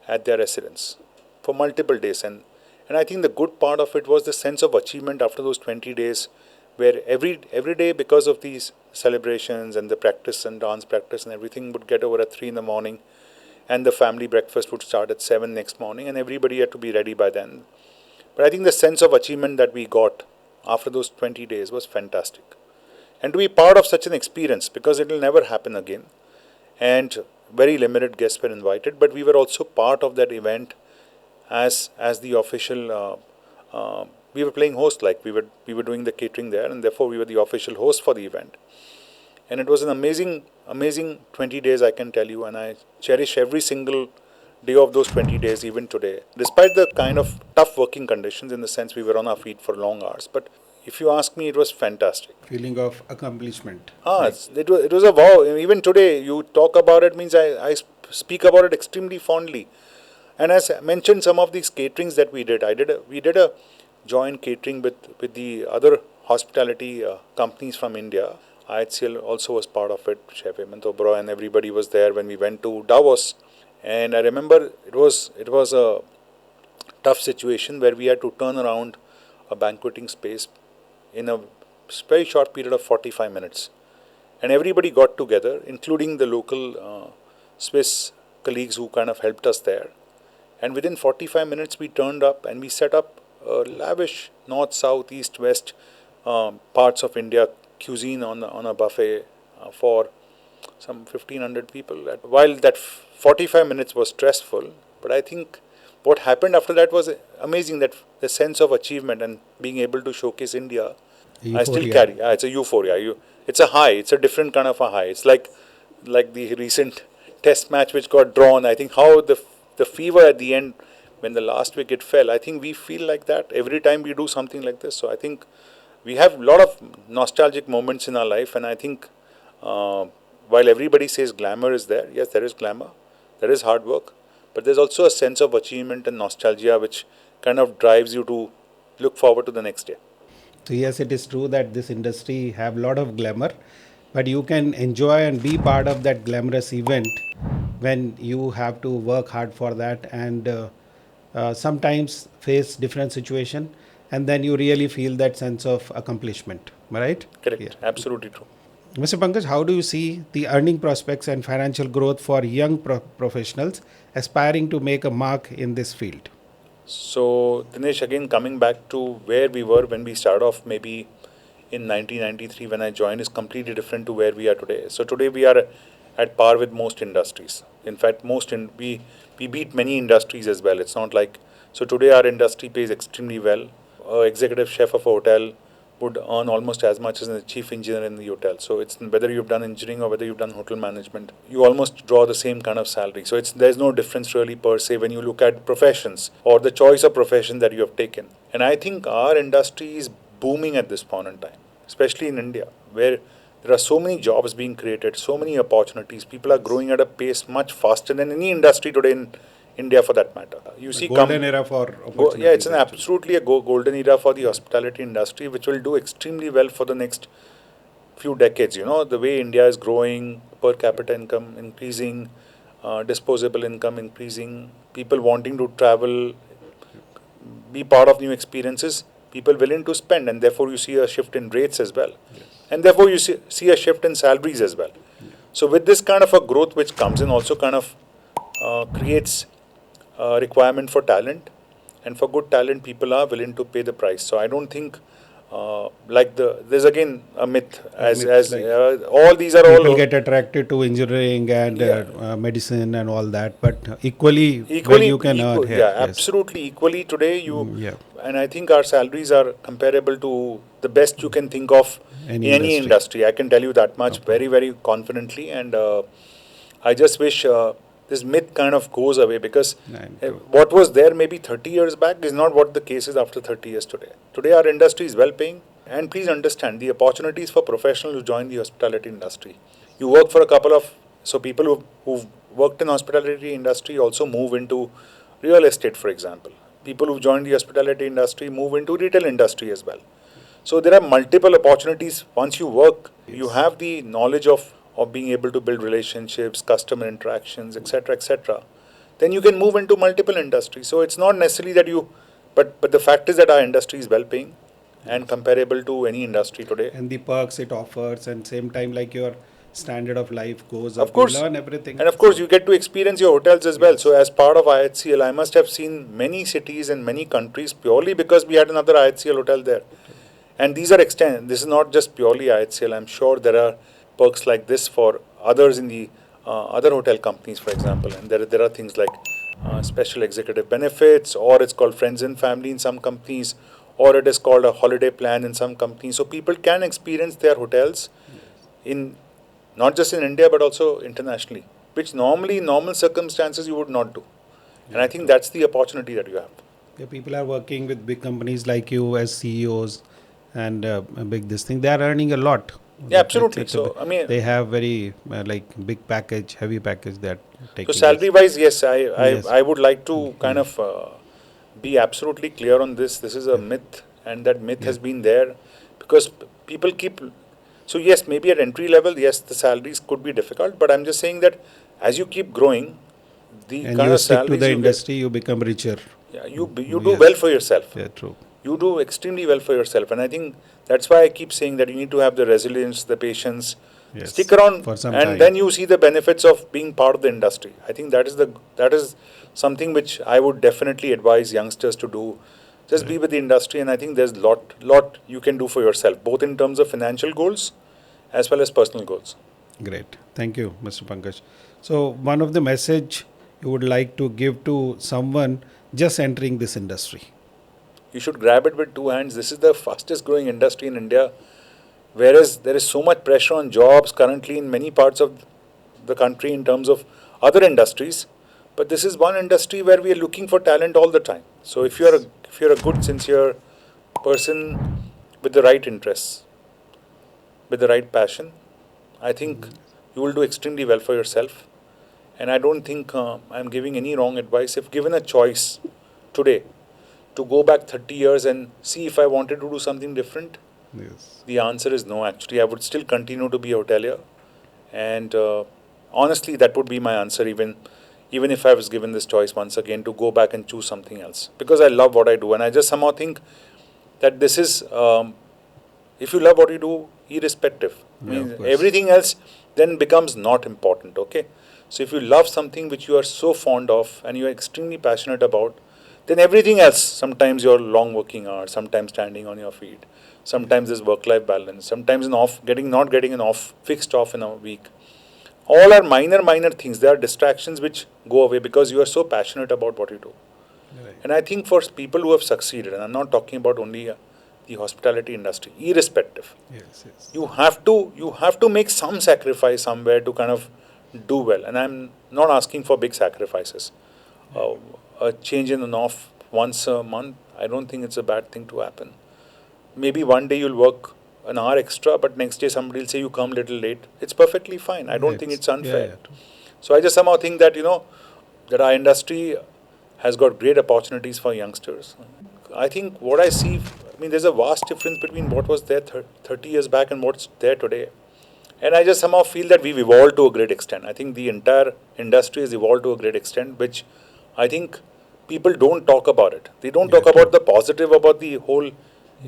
at their residence for multiple days. And I think the good part of it was the sense of achievement after those 20 days, where every day, because of these celebrations and the practice and dance practice and everything, would get over at 3 in the morning, and the family breakfast would start at 7 next morning, and everybody had to be ready by then. But I think the sense of achievement that we got after those 20 days was fantastic. And to be part of such an experience, because it will never happen again, and very limited guests were invited, but we were also part of that event as the official we were playing host, like we were doing the catering there, and therefore we were the official host for the event. And it was an amazing 20 days, I can tell you, and I cherish every single day of those 20 days even today, despite the kind of tough working conditions, in the sense we were on our feet for long hours. But if you ask me, it was fantastic. Feeling of accomplishment. It was a wow. Even today, you talk about it, means I speak about it extremely fondly. And as I mentioned, some of these caterings that we did, we did a joint catering with the other hospitality companies from India. IHCL also was part of it. Chef Hemant Oberoi and everybody was there when we went to Davos. And I remember it was a tough situation where we had to turn around a banqueting space in a very short period of 45 minutes. And everybody got together, including the local Swiss colleagues who kind of helped us there. And within 45 minutes, we turned up and we set up a lavish north, south, east, west parts of India cuisine on a buffet for some 1,500 people. While that 45 minutes was stressful, but I think what happened after that was amazing. That the sense of achievement and being able to showcase India, I still Euphoria. carry. It's a euphoria. It's a high. It's a different kind of a high. It's like the recent test match which got drawn. I think how the fever at the end when the last wicket fell. I think we feel like that every time we do something like this. So I think we have a lot of nostalgic moments in our life, and I think while everybody says glamour is there, yes, there is glamour, there is hard work, but there's also a sense of achievement and nostalgia which kind of drives you to look forward to the next day. So yes, it is true that this industry have a lot of glamour, but you can enjoy and be part of that glamorous event when you have to work hard for that and sometimes face different situation, and then you really feel that sense of accomplishment. Am I right? Correct. Yeah. Absolutely true. Mr. Pankaj, how do you see the earning prospects and financial growth for young professionals aspiring to make a mark in this field? So, Dinesh, again coming back to where we were when we started off, maybe in 1993 when I joined, is completely different to where we are today. So today we are at par with most industries. In fact, we beat many industries as well. It's not like, so today our industry pays extremely well. An executive chef of a hotel would earn almost as much as a chief engineer in the hotel. So it's whether you've done engineering or whether you've done hotel management, you almost draw the same kind of salary. So there's no difference really per se when you look at professions or the choice of profession that you have taken. And I think our industry is booming at this point in time, especially in India, where there are so many jobs being created, so many opportunities. People are growing at a pace much faster than any industry today in India, for that matter. You see, Golden era for opportunities. yeah, it's an actually. absolutely a golden era for the hospitality industry, which will do extremely well for the next few decades. You know, the way India is growing, per capita income increasing, disposable income increasing, people wanting to travel, be part of new experiences, people willing to spend, and therefore you see a shift in rates as well. Yes. And therefore you see a shift in salaries as well. So with this kind of a growth which comes in, also kind of creates a requirement for talent, and for good talent people are willing to pay the price. So I don't think there's again a myth, all these are People all get attracted to engineering and Yeah. medicine and all that, but equally, when equally you can earn here. yeah, Yes. absolutely equally today you. Yeah. And I think our salaries are comparable to the best you can think of Any in any industry. I can tell you that much very, very confidently. And I just wish this myth kind of goes away, because what was there maybe 30 years back is not what the case is after 30 years today. Today our industry is well paying. And please understand the opportunities for professionals who join the hospitality industry. You work for a couple of, so people who've worked in hospitality industry also move into real estate, for example. People who join the hospitality industry move into retail industry as well. So there are multiple opportunities. Once you work, you have the knowledge of being able to build relationships, customer interactions, etc. Then you can move into multiple industries. So it's not necessarily that but the fact is that our industry is well paying and comparable to any industry today. And the perks it offers, and same time, like your standard of life goes Of up, course. you learn everything. And of course, you get to experience your hotels as well. So, as part of IHCL, I must have seen many cities and many countries purely because we had another IHCL hotel there. And these are extended. This is not just purely IHCL. I'm sure there are perks like this for others in the other hotel companies, for example. And there are things like special executive benefits, or it's called friends and family in some companies, or it is called a holiday plan in some companies. So people can experience their hotels in not just in India but also internationally, which normally in normal circumstances you would not do. And I think that's the opportunity that you have. Yeah, people are working with big companies like you as CEOs and a big this thing. They are earning a lot. Yeah, absolutely. So I mean, they have very like big package, heavy package that so taking. salary wise, yes, Yes. I would like to kind of be absolutely clear on this. This is a myth, and that myth has been there because people keep. So yes, maybe at entry level, yes, the salaries could be difficult, but I'm just saying that as you keep growing, the And kind you of stick to salaries the you get, industry, you become richer. yeah, you do well for yourself. Yeah, true. You do extremely well for yourself, and I think that's why I keep saying that you need to have the resilience, the patience, Yes. stick around, For some and time. then you see the benefits of being part of the industry. I think that is something which I would definitely advise youngsters to do. Just be with the industry, and I think there's lot you can do for yourself, both in terms of financial goals as well as personal goals. Great. Thank you, Mr. Pankaj. So, one of the message you would like to give to someone just entering this industry? You should grab it with two hands. This is the fastest growing industry in India, whereas there is so much pressure on jobs currently in many parts of the country in terms of other industries. But this is one industry where we are looking for talent all the time. So if you're a good, sincere person with the right interests, with the right passion, I think you will do extremely well for yourself. And I don't think I'm giving any wrong advice. If given a choice today to go back 30 years and see if I wanted to do something different, Yes. the answer is no. Actually, I would still continue to be a hotelier, and honestly, that would be my answer. Even if I was given this choice once again to go back and choose something else, because I love what I do, and I just somehow think that this is if you love what you do, irrespective, Yeah, of course. everything else then becomes not important. Okay, so if you love something which you are so fond of and you are extremely passionate about, then everything else, sometimes your long working hours, sometimes standing on your feet, sometimes this work life balance, sometimes an off getting not getting an off fixed off in a week, all are minor things. They are distractions which go away because you are so passionate about what you do. Right. And I think for people who have succeeded, and I'm not talking about only the hospitality industry, irrespective, Yes, yes. you have to make some sacrifice somewhere to kind of do well. And I'm not asking for big sacrifices. A change in and off once a month, I don't think it's a bad thing to happen. Maybe one day you'll work an hour extra, but next day somebody will say you come a little late. It's perfectly fine. I don't think it's unfair. Yeah, true. So I just somehow think that that our industry has got great opportunities for youngsters. I think what I see, there's a vast difference between what was there 30 years back and what's there today. And I just somehow feel that we've evolved to a great extent. I think the entire industry has evolved to a great extent, which I think people don't talk about it. They don't talk about the positive, about the whole.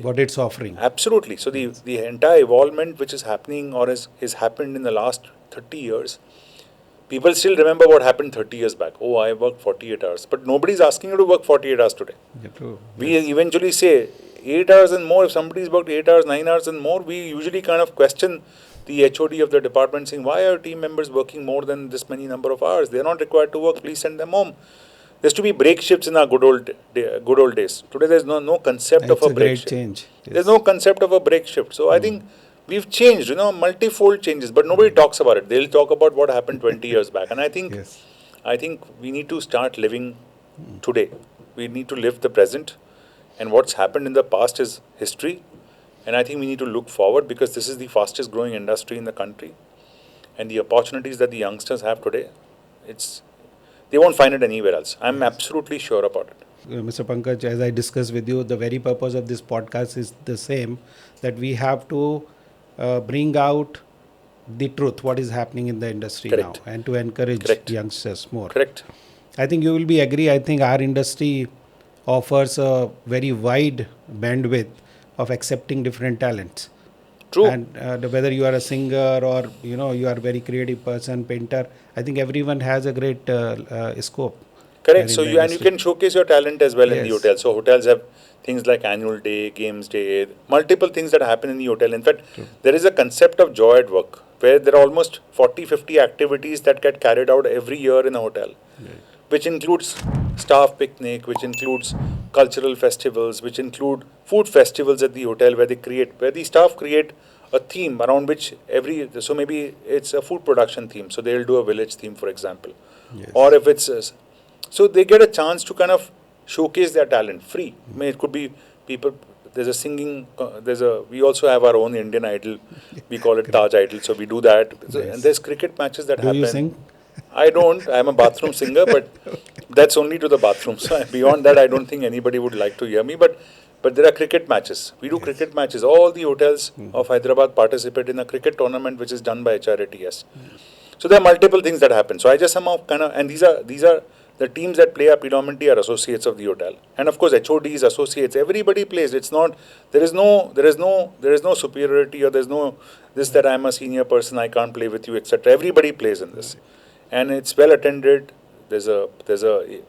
What it's offering. Absolutely. So the entire evolvement which is happening or is happened in the last 30 years, people still remember what happened 30 years back. Oh, I worked 48 hours. But nobody's asking you to work 48 hours today. Yeah, true. We eventually say 8 hours and more. If somebody's worked 8 hours, 9 hours and more, we usually kind of question the HOD of the department saying, why are team members working more than this many number of hours? They're not required to work. Please send them home. There used to be break shifts in our good old days. Today there's no concept of a break great shift. change. Yes. There's no concept of a break shift. So I think we've changed, multifold changes, but nobody talks about it. They'll talk about what happened 20 years back. And Yes. I think we need to start living today. We need to live the present. And what's happened in the past is history. And I think we need to look forward because this is the fastest growing industry in the country. And the opportunities that the youngsters have today, they won't find it anywhere else. I'm absolutely sure about it. Mr. Pankaj, as I discussed with you, the very purpose of this podcast is the same, that we have to bring out the truth, what is happening in the industry Correct. now, and to encourage Correct. youngsters more. Correct. I think you will be agree. I think our industry offers a very wide bandwidth of accepting different talents. True. And whether you are a singer or you are a very creative person, painter, I think everyone has a great scope. Correct. in So the you industry. can showcase your talent as well in the Yes. hotel. So hotels have things like annual day, games day, multiple things that happen in the hotel. In fact, there is a concept of joy at work where there are almost 40, 50 activities that get carried out every year in a hotel, which includes staff picnic, which includes cultural festivals, which include food festivals at the hotel where the staff create a theme around which so maybe it's a food production theme, so they'll do a village theme, for example. Or Yes. if so they get a chance to kind of showcase their talent free. I mean, it could be people. There's a singing. We also have our own Indian Idol. We call it Taj Idol. So we do that. And Nice. there's cricket matches that Do you happen. sing? I don't. I'm a bathroom singer, but that's only to the bathroom. So beyond that, I don't think anybody would like to hear me. But there are cricket matches. We do cricket matches. All the hotels of Hyderabad participate in a cricket tournament, which is done by HRATS. So there are multiple things that happen. So I just somehow kind of, and these are the teams that play are predominantly are associates of the hotel, and of course HODs, associates, everybody plays. It's not there is no superiority, or there's no this that I'm a senior person, I can't play with you, etc. Everybody plays in this, and it's well attended. There's a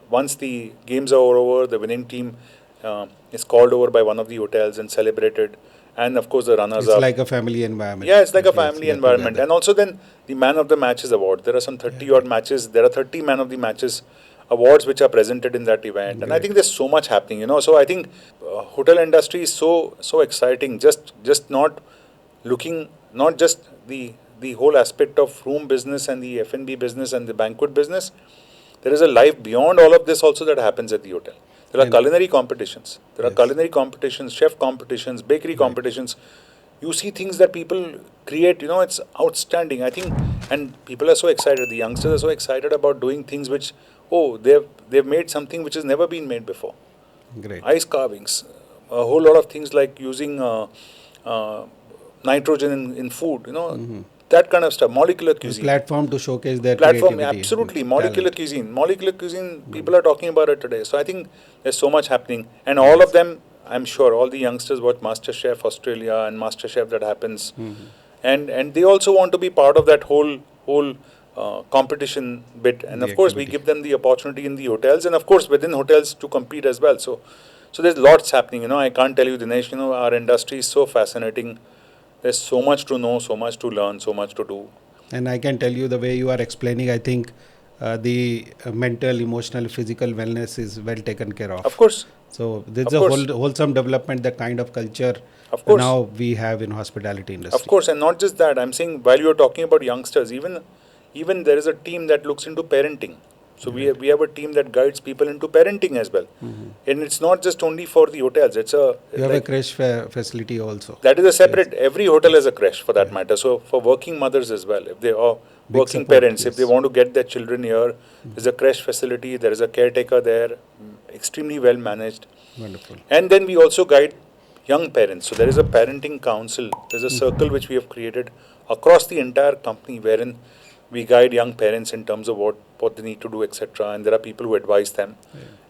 once the games are over, the winning team is called over by one of the hotels and celebrated, and of course the runners It's up. like a family environment. Yeah, it's like a Yes, family get environment. together. And also then the man of the matches award. There are some 30 odd matches. There are 30 man of the matches awards which are presented in that event. And I Great. think there's so much happening. So I think hotel industry is so exciting. Just not looking, not just the whole aspect of room business and the F&B business and the banquet business. There is a life beyond all of this also that happens at the hotel. There are And- culinary competitions. There are Yes. culinary competitions, chef competitions, bakery competitions. You see things that people create, it's outstanding. I think, and people are so excited. The youngsters are so excited about doing things which, they've made something which has never been made before. Great. Ice carvings, a whole lot of things like using uh, nitrogen in food, that kind of stuff. Molecular cuisine. Platform to showcase their Platform, creativity. absolutely. Talent. Molecular cuisine, people are talking about it today. So I think there's so much happening. And all of them, I'm sure, all the youngsters watch MasterChef Australia and MasterChef that happens. And they also want to be part of that whole competition bit. And The of course, we activity. give them the opportunity in the hotels, and of course, within hotels to compete as well. So there's lots happening. I can't tell you, Dinesh, our industry is so fascinating. There's so much to know, so much to learn, so much to do. And I can tell you the way you are explaining, I think the mental, emotional, physical wellness is well taken care of. Of course. So this Of is a course. wholesome development, the kind of culture Of course. now we have in hospitality industry. Of course, and not just that. I'm saying while you're talking about youngsters, even there is a team that looks into parenting. So we have a team that guides people into parenting as well, and it's not just only for the hotels. You have a crash facility also. that is a separate. Every hotel has a creche for that matter. So for working mothers as well, if they are Big working support, parents, if they yes. want to get their children here, there's a creche facility. There is a caretaker there, extremely well managed. Wonderful. And then we also guide young parents. So there is a parenting council. There's a circle which we have created across the entire company, wherein we guide young parents in terms of what they need to do, etc. And there are people who advise them,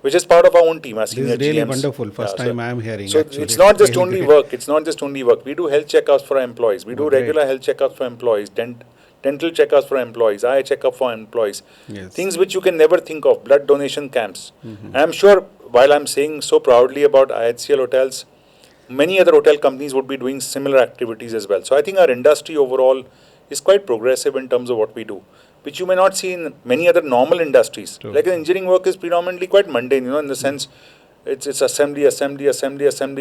which is part of our own team, our This senior is really GMs. wonderful. First time I am hearing. So actually. it's not just Really only great. work. It's not just only work. We do health checkups for our employees. We do Oh, great. regular health checkups for employees. Dental checkups for employees. Eye checkup for employees. Yes. Things which you can never think of. Blood donation camps. And I'm sure while I'm saying so proudly about IHCL hotels, many other hotel companies would be doing similar activities as well. So I think our industry overall is quite progressive in terms of what we do, which you may not see in many other normal industries. True. Like engineering work is predominantly quite mundane, in the sense it's assembly,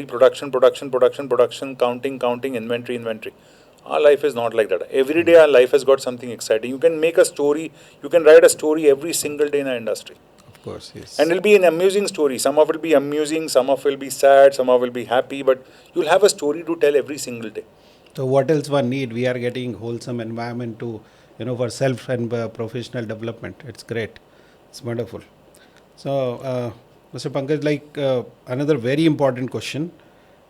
production, counting, inventory. Our life is not like that. Every day our life has got something exciting. You can make a story, you can write a story every single day in our industry. Of course, yes. And it'll be an amusing story. Some of it will be amusing, some of it will be sad, some of it will be happy, but you'll have a story to tell every single day. So what else one need? We are getting wholesome environment to, for self and professional development. It's great. It's wonderful. So, Mr. Pankaj, another very important question,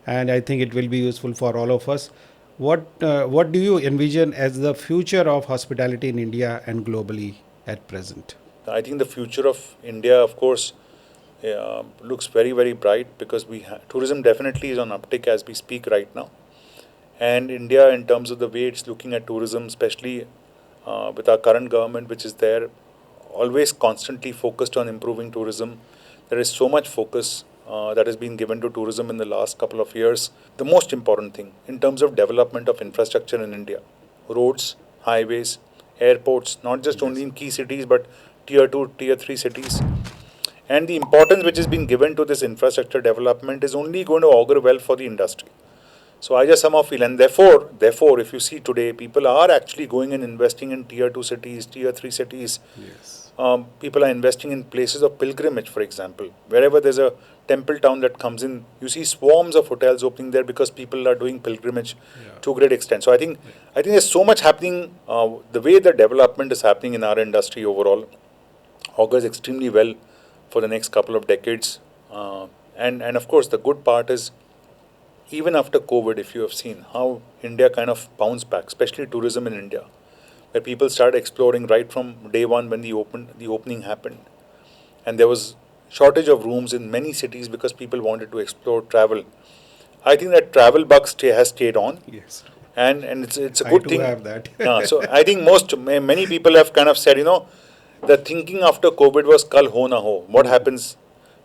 and I think it will be useful for all of us. What do you envision as the future of hospitality in India and globally at present? I think the future of India, of course, looks very, very bright, because tourism definitely is on uptick as we speak right now. And India, in terms of the way it's looking at tourism, especially with our current government, which is there, always constantly focused on improving tourism. There is so much focus that has been given to tourism in the last couple of years. The most important thing in terms of development of infrastructure in India: roads, highways, airports, not just only in key cities, but tier 2, tier 3 cities. And the importance which is being given to this infrastructure development is only going to augur well for the industry. So I just somehow feel, and therefore, if you see today, people are actually going and investing in tier 2 cities, tier 3 cities. Yes. People are investing in places of pilgrimage, for example. Wherever there's a temple town that comes in, you see swarms of hotels opening there because people are doing pilgrimage to a great extent. So I think there's so much happening. The way the development is happening in our industry overall augurs extremely well for the next couple of decades. And of course, the good part is, even after COVID, if you have seen how India kind of bounced back, especially tourism in India, where people started exploring right from day one when the opening happened, and there was shortage of rooms in many cities because people wanted to explore, travel. I think that travel bug has stayed on, Yes. and it's a I good too thing. have that. So I think many people have kind of said, the thinking after COVID was kal ho na ho. What happens?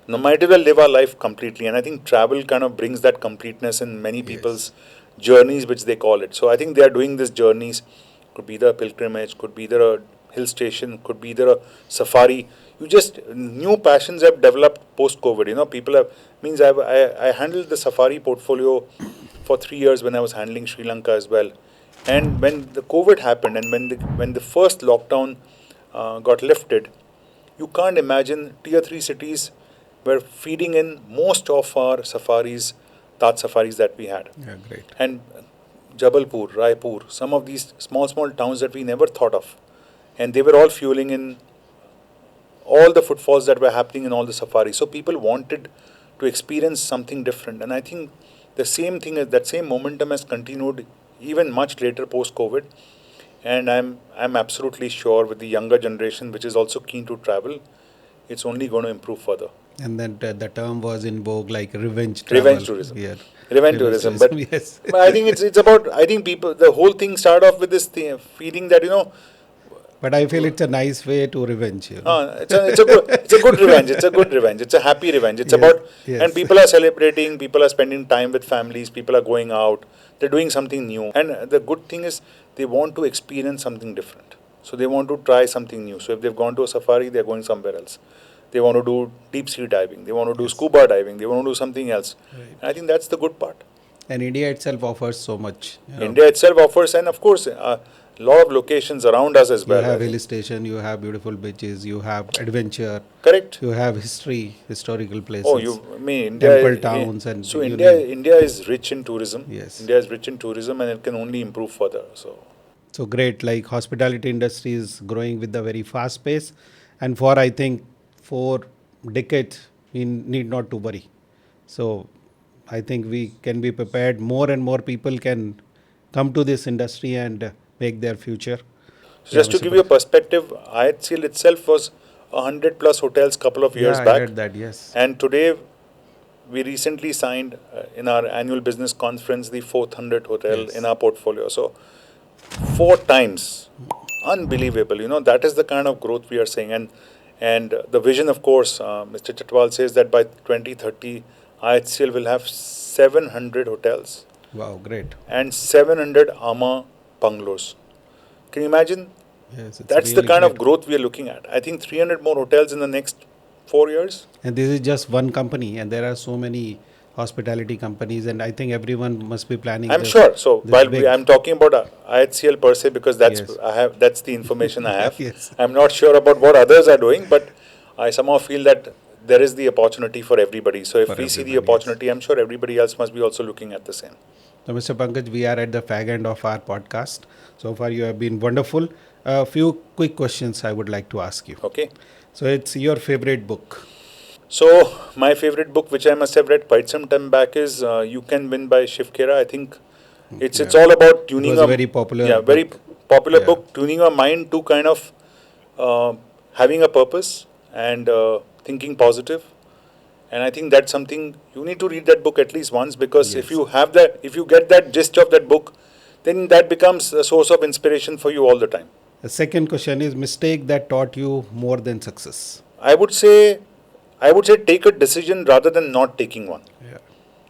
No, might as well live our life completely. And I think travel kind of brings that completeness in many people's journeys, which they call it. So I think they are doing these journeys. Could be either a pilgrimage, could be either a hill station, could be either a safari. New passions have developed post COVID. People have, I handled the safari portfolio for 3 years when I was handling Sri Lanka as well. And when the COVID happened, and when the first lockdown got lifted, you can't imagine tier 3 cities were feeding in most of our safaris, Taj safaris that we had. Yeah, great. And Jabalpur, Raipur, some of these small towns that we never thought of. And they were all fueling in all the footfalls that were happening in all the safaris. So people wanted to experience something different. And I think the same thing, that same momentum has continued even much later post-COVID. And I'm absolutely sure with the younger generation, which is also keen to travel, it's only going to improve further. And then the term was in vogue, like revenge travel. Revenge tourism. Yeah. Revenge tourism. But, yes. but I think it's about, I think people, the whole thing started off with this feeling that, But I feel it's a nice way to revenge. it's a good revenge. It's a good revenge. It's a happy revenge. It's about, and people are celebrating, people are spending time with families, people are going out, they're doing something new. And the good thing is they want to experience something different. So they want to try something new. So if they've gone to a safari, they're going somewhere else. They want to do deep sea diving. They want to do scuba diving. They want to do something else. Right. And I think that's the good part. And India itself offers so much. India itself offers, and of course, a lot of locations around us as well. You have hill station, you have beautiful beaches, you have adventure. Correct. You have historical places. Oh, India, temple towns, and so India is rich in tourism. Yes. India is rich in tourism, and it can only improve further. So great. Like hospitality industry is growing with a very fast pace, and for I think 4 decades we need not to worry. So I think we can be prepared. More and more people can come to this industry and make their future. So just to give you a perspective, IHCL itself was 100 plus hotels couple of years back. I heard that, yes. And today we recently signed in our annual business conference the 400 hotel in our portfolio. So 4 times, unbelievable. That is the kind of growth we are seeing. And the vision, of course, Mr. Chatwal says that by 2030, IHCL will have 700 hotels. Wow, great. And 700 Ama bungalows. Can you imagine? Yes, that's really the kind great of growth we are looking at. I think 300 more hotels in the next 4 years. And this is just one company, and there are so many hospitality companies, and I think everyone must be planning. I'm sure. So while I'm talking about IHCL per se, because that's that's the information I have. Yes. I'm not sure about what others are doing, but I somehow feel that there is the opportunity for everybody. So if we see the opportunity, I'm sure everybody else must be also looking at the same. So Mr. Pankaj, we are at the fag end of our podcast. So far you have been wonderful. A few quick questions I would like to ask you. Okay. So it's your favorite book. So my favorite book, which I must have read quite some time back, is You Can Win by Shiv Khera. I think it's all about tuning. It was a very popular book. Very popular book, tuning our mind to kind of having a purpose and thinking positive. And I think that's something you need to read that book at least once, because if you have that, if you get that gist of that book, then that becomes a source of inspiration for you all the time. The second question is mistake that taught you more than success. I would say take a decision rather than not taking one. Yeah.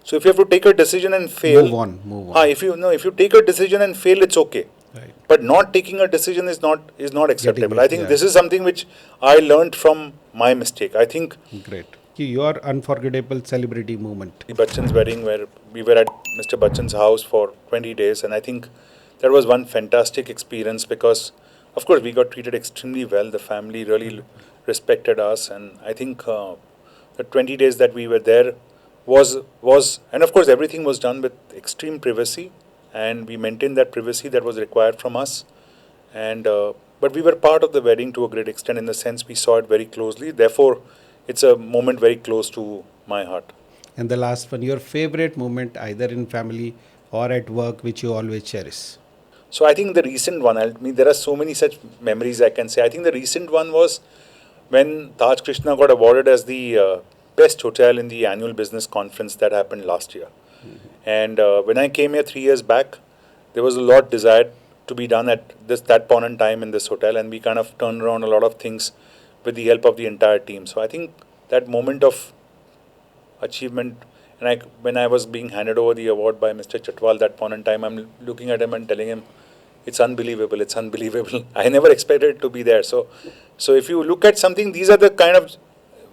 So if you have to take a decision and fail, move on. If you take a decision and fail, it's okay. Right. But not taking a decision is not acceptable. It, I think this is something which I learned from my mistake. I think Great. Your unforgettable celebrity moment. Bachchan's wedding, where we were at Mr. Bachchan's house for 20 days, and I think that was one fantastic experience because, of course, we got treated extremely well. The family really respected us, and I think the 20 days that we were there and of course, everything was done with extreme privacy, and we maintained that privacy that was required from us. And but we were part of the wedding to a great extent in the sense we saw it very closely. Therefore, it's a moment very close to my heart. And the last one, your favorite moment either in family or at work which you always cherish. So I think the recent one, I mean, there are so many such memories I can say. I think the recent one was when Taj Krishna got awarded as the best hotel in the annual business conference that happened last year. And when I came here 3 years back, there was a lot desired to be done at that point in time in this hotel, and we kind of turned around a lot of things with the help of the entire team. So I think that moment of achievement, and when I was being handed over the award by Mr. Chatwal that point in time, I'm looking at him and telling him, it's unbelievable, it's unbelievable. I never expected it to be there. So if you look at something, these are the kind of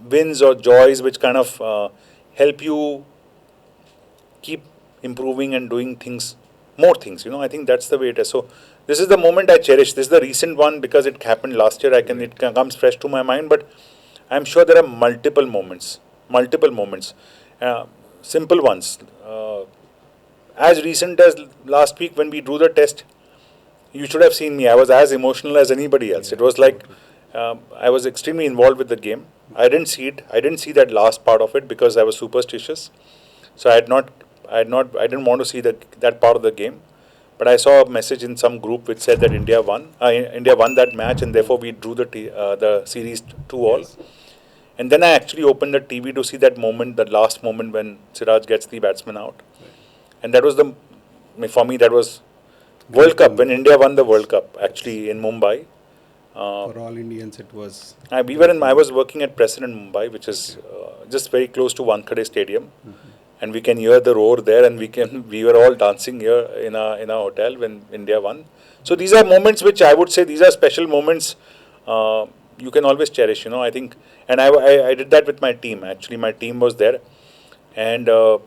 wins or joys which kind of help you keep improving and doing things, more things. I think that's the way it is. So this is the moment I cherish. This is the recent one because it happened last year. It comes fresh to my mind, but I'm sure there are multiple moments, simple ones. As recent as last week when we drew the test, you should have seen me. I was as emotional as anybody else. It was like I was extremely involved with the game. I didn't see it. I didn't see that last part of it because I was superstitious. So I didn't want to see that part of the game. But I saw a message in some group which said that India won. India won that match, and therefore we drew the series 2-all. And then I actually opened the TV to see that moment, the last moment when Siraj gets the batsman out. And that was for me, that was World Cup, when India won the World Cup, actually in Mumbai. For all Indians, it was. I was working at President Mumbai, which is just very close to Wankhede Stadium. And we can hear the roar there, and we were all dancing here in a hotel when India won. So these are moments which I would say these are special moments you can always cherish. I think, and I did that with my team. Actually, my team was there, and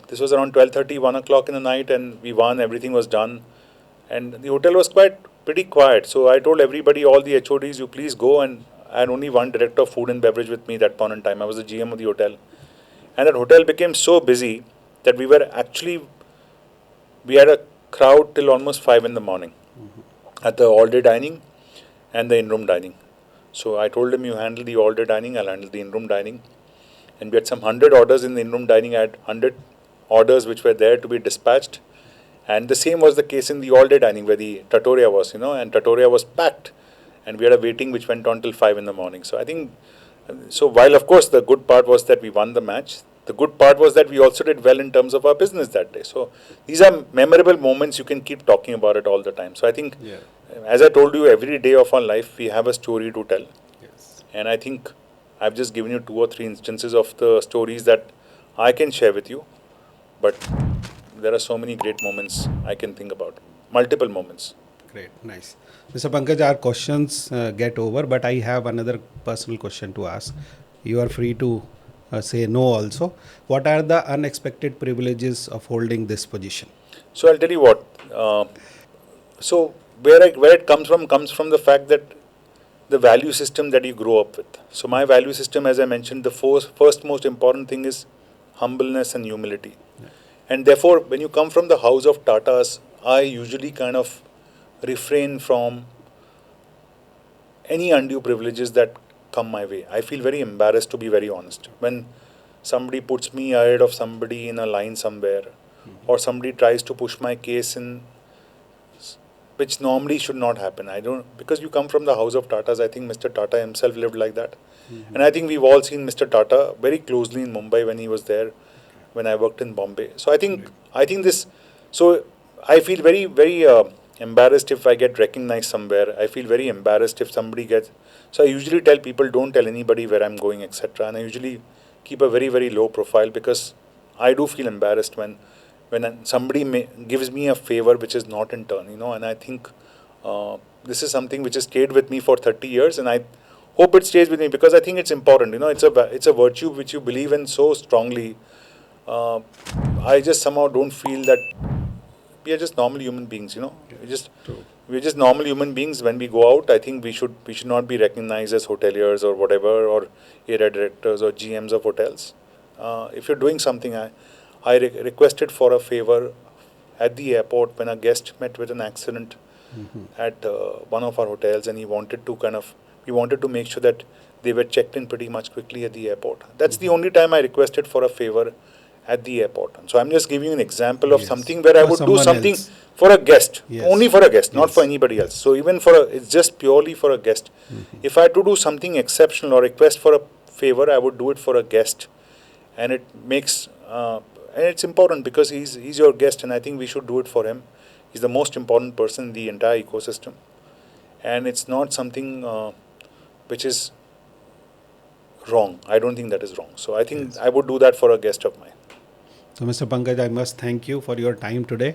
this was around 12:30, 1 o'clock in the night, and we won. Everything was done, and the hotel was pretty quiet. So I told everybody, all the HODs, you please go. And I had only one director of food and beverage with me that point in time. I was the GM of the hotel, and that hotel became so busy that we had a crowd till almost 5 in the morning at the all-day dining and the in-room dining. So I told him, you handle the all-day dining, I'll handle the in-room dining. And we had some 100 orders in the in-room dining. I had 100 orders which were there to be dispatched. And the same was the case in the all-day dining where the trattoria was, and trattoria was packed. And we had a waiting which went on till 5 in the morning. So I think, while of course the good part was that we won the match, the good part was that we also did well in terms of our business that day. So these are memorable moments. You can keep talking about it all the time. So I think, as I told you, every day of our life we have a story to tell. Yes. And I think I've just given you 2 or 3 instances of the stories that I can share with you. But there are so many great moments I can think about. Multiple moments. Great, nice. Mr. Pankaj, our questions get over, but I have another personal question to ask. You are free to say no also. What are the unexpected privileges of holding this position? So I'll tell you what. So where it comes from the fact that the value system that you grow up with. So my value system, as I mentioned, the first most important thing is humbleness and humility. Yeah. And therefore, when you come from the house of Tatas, I usually kind of refrain from any undue privileges that come my way. I feel very embarrassed, to be very honest. When somebody puts me ahead of somebody in a line somewhere, or somebody tries to push my case in, which normally should not happen. Because you come from the house of Tatas. I think Mr. Tata himself lived like that. And I think we've all seen Mr. Tata very closely in Mumbai when he was there, when I worked in Bombay. So I think this, so I feel very, very embarrassed if I get recognized somewhere. I feel very embarrassed if somebody so I usually tell people, don't tell anybody where I'm going, etc. And I usually keep a very, very low profile because I do feel embarrassed when somebody gives me a favor which is not in turn, and I think this is something which has stayed with me for 30 years, and I hope it stays with me because I think it's important. It's a virtue which you believe in so strongly. Uh, I just somehow don't feel that we are just normal human beings. True. We're just normal human beings. When we go out, I think we should not be recognized as hoteliers or whatever, or area directors or GMs of hotels. If you're doing something, I requested for a favor at the airport when a guest met with an accident at one of our hotels, and we wanted to make sure that they were checked in pretty much quickly at the airport. That's the only time I requested for a favor at the airport. So I'm just giving you an example of Yes. something where I For would do someone something else. for a guest, only Yes. for a guest, not for Yes. anybody else. So even it's just purely for a guest. If I had to do something exceptional or request for a favor, I would do it for a guest, and it makes and it's important because he's your guest, and I think we should do it for him. He's the most important person in the entire ecosystem, and it's not something which is wrong. I don't think that is wrong. So I think Yes. I would do that for a guest of mine. So, Mr. Pankaj, I must thank you for your time today.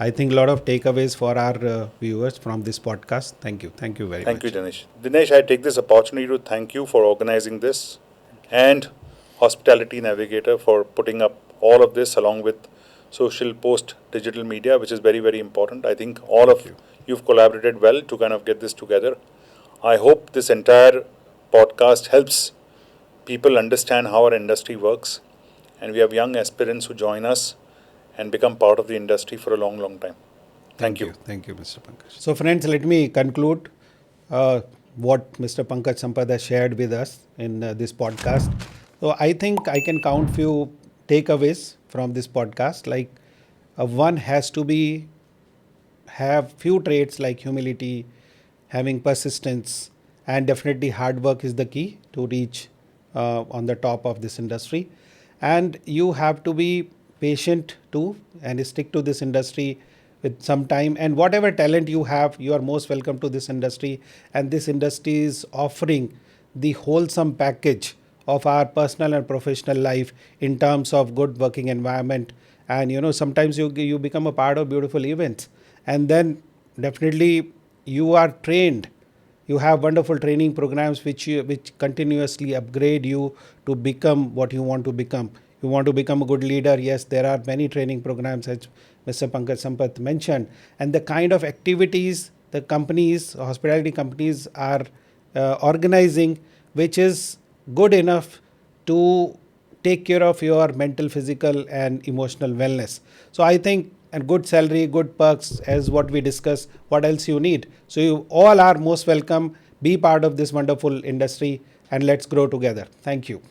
I think a lot of takeaways for our viewers from this podcast. Thank you. Thank you very Thank much. you, Dinesh. Dinesh, I take this opportunity to thank you for organizing this, and Hospitality Navigator for putting up all of this along with Socialpost Digital Media, which is very, very important. I think all of you. you've collaborated well to kind of get this together. I hope this entire podcast helps people understand how our industry works, and we have young aspirants who join us and become part of the industry for a long, long time. Thank you. Thank you, Mr. Pankaj. So, friends, let me conclude what Mr. Pankaj Sampat has shared with us in this podcast. So, I think I can count few takeaways from this podcast. Like, one has to be have few traits like humility, having persistence, and definitely hard work is the key to reach on the top of this industry. And you have to be patient too and stick to this industry with some time. And whatever talent you have, you are most welcome to this industry. And this industry is offering the wholesome package of our personal and professional life in terms of good working environment. And sometimes you become a part of beautiful events, and then definitely you are trained. You have wonderful training programs which continuously upgrade you to become what you want to become. You want to become a good leader. Yes, there are many training programs, as Mr. Pankaj Sampat mentioned, and the kind of activities the companies, hospitality companies, are organizing, which is good enough to take care of your mental, physical, and emotional wellness. So I think, and good salary, good perks, as what we discuss. What else you need? So you all are most welcome. Be part of this wonderful industry, and let's grow together. Thank you.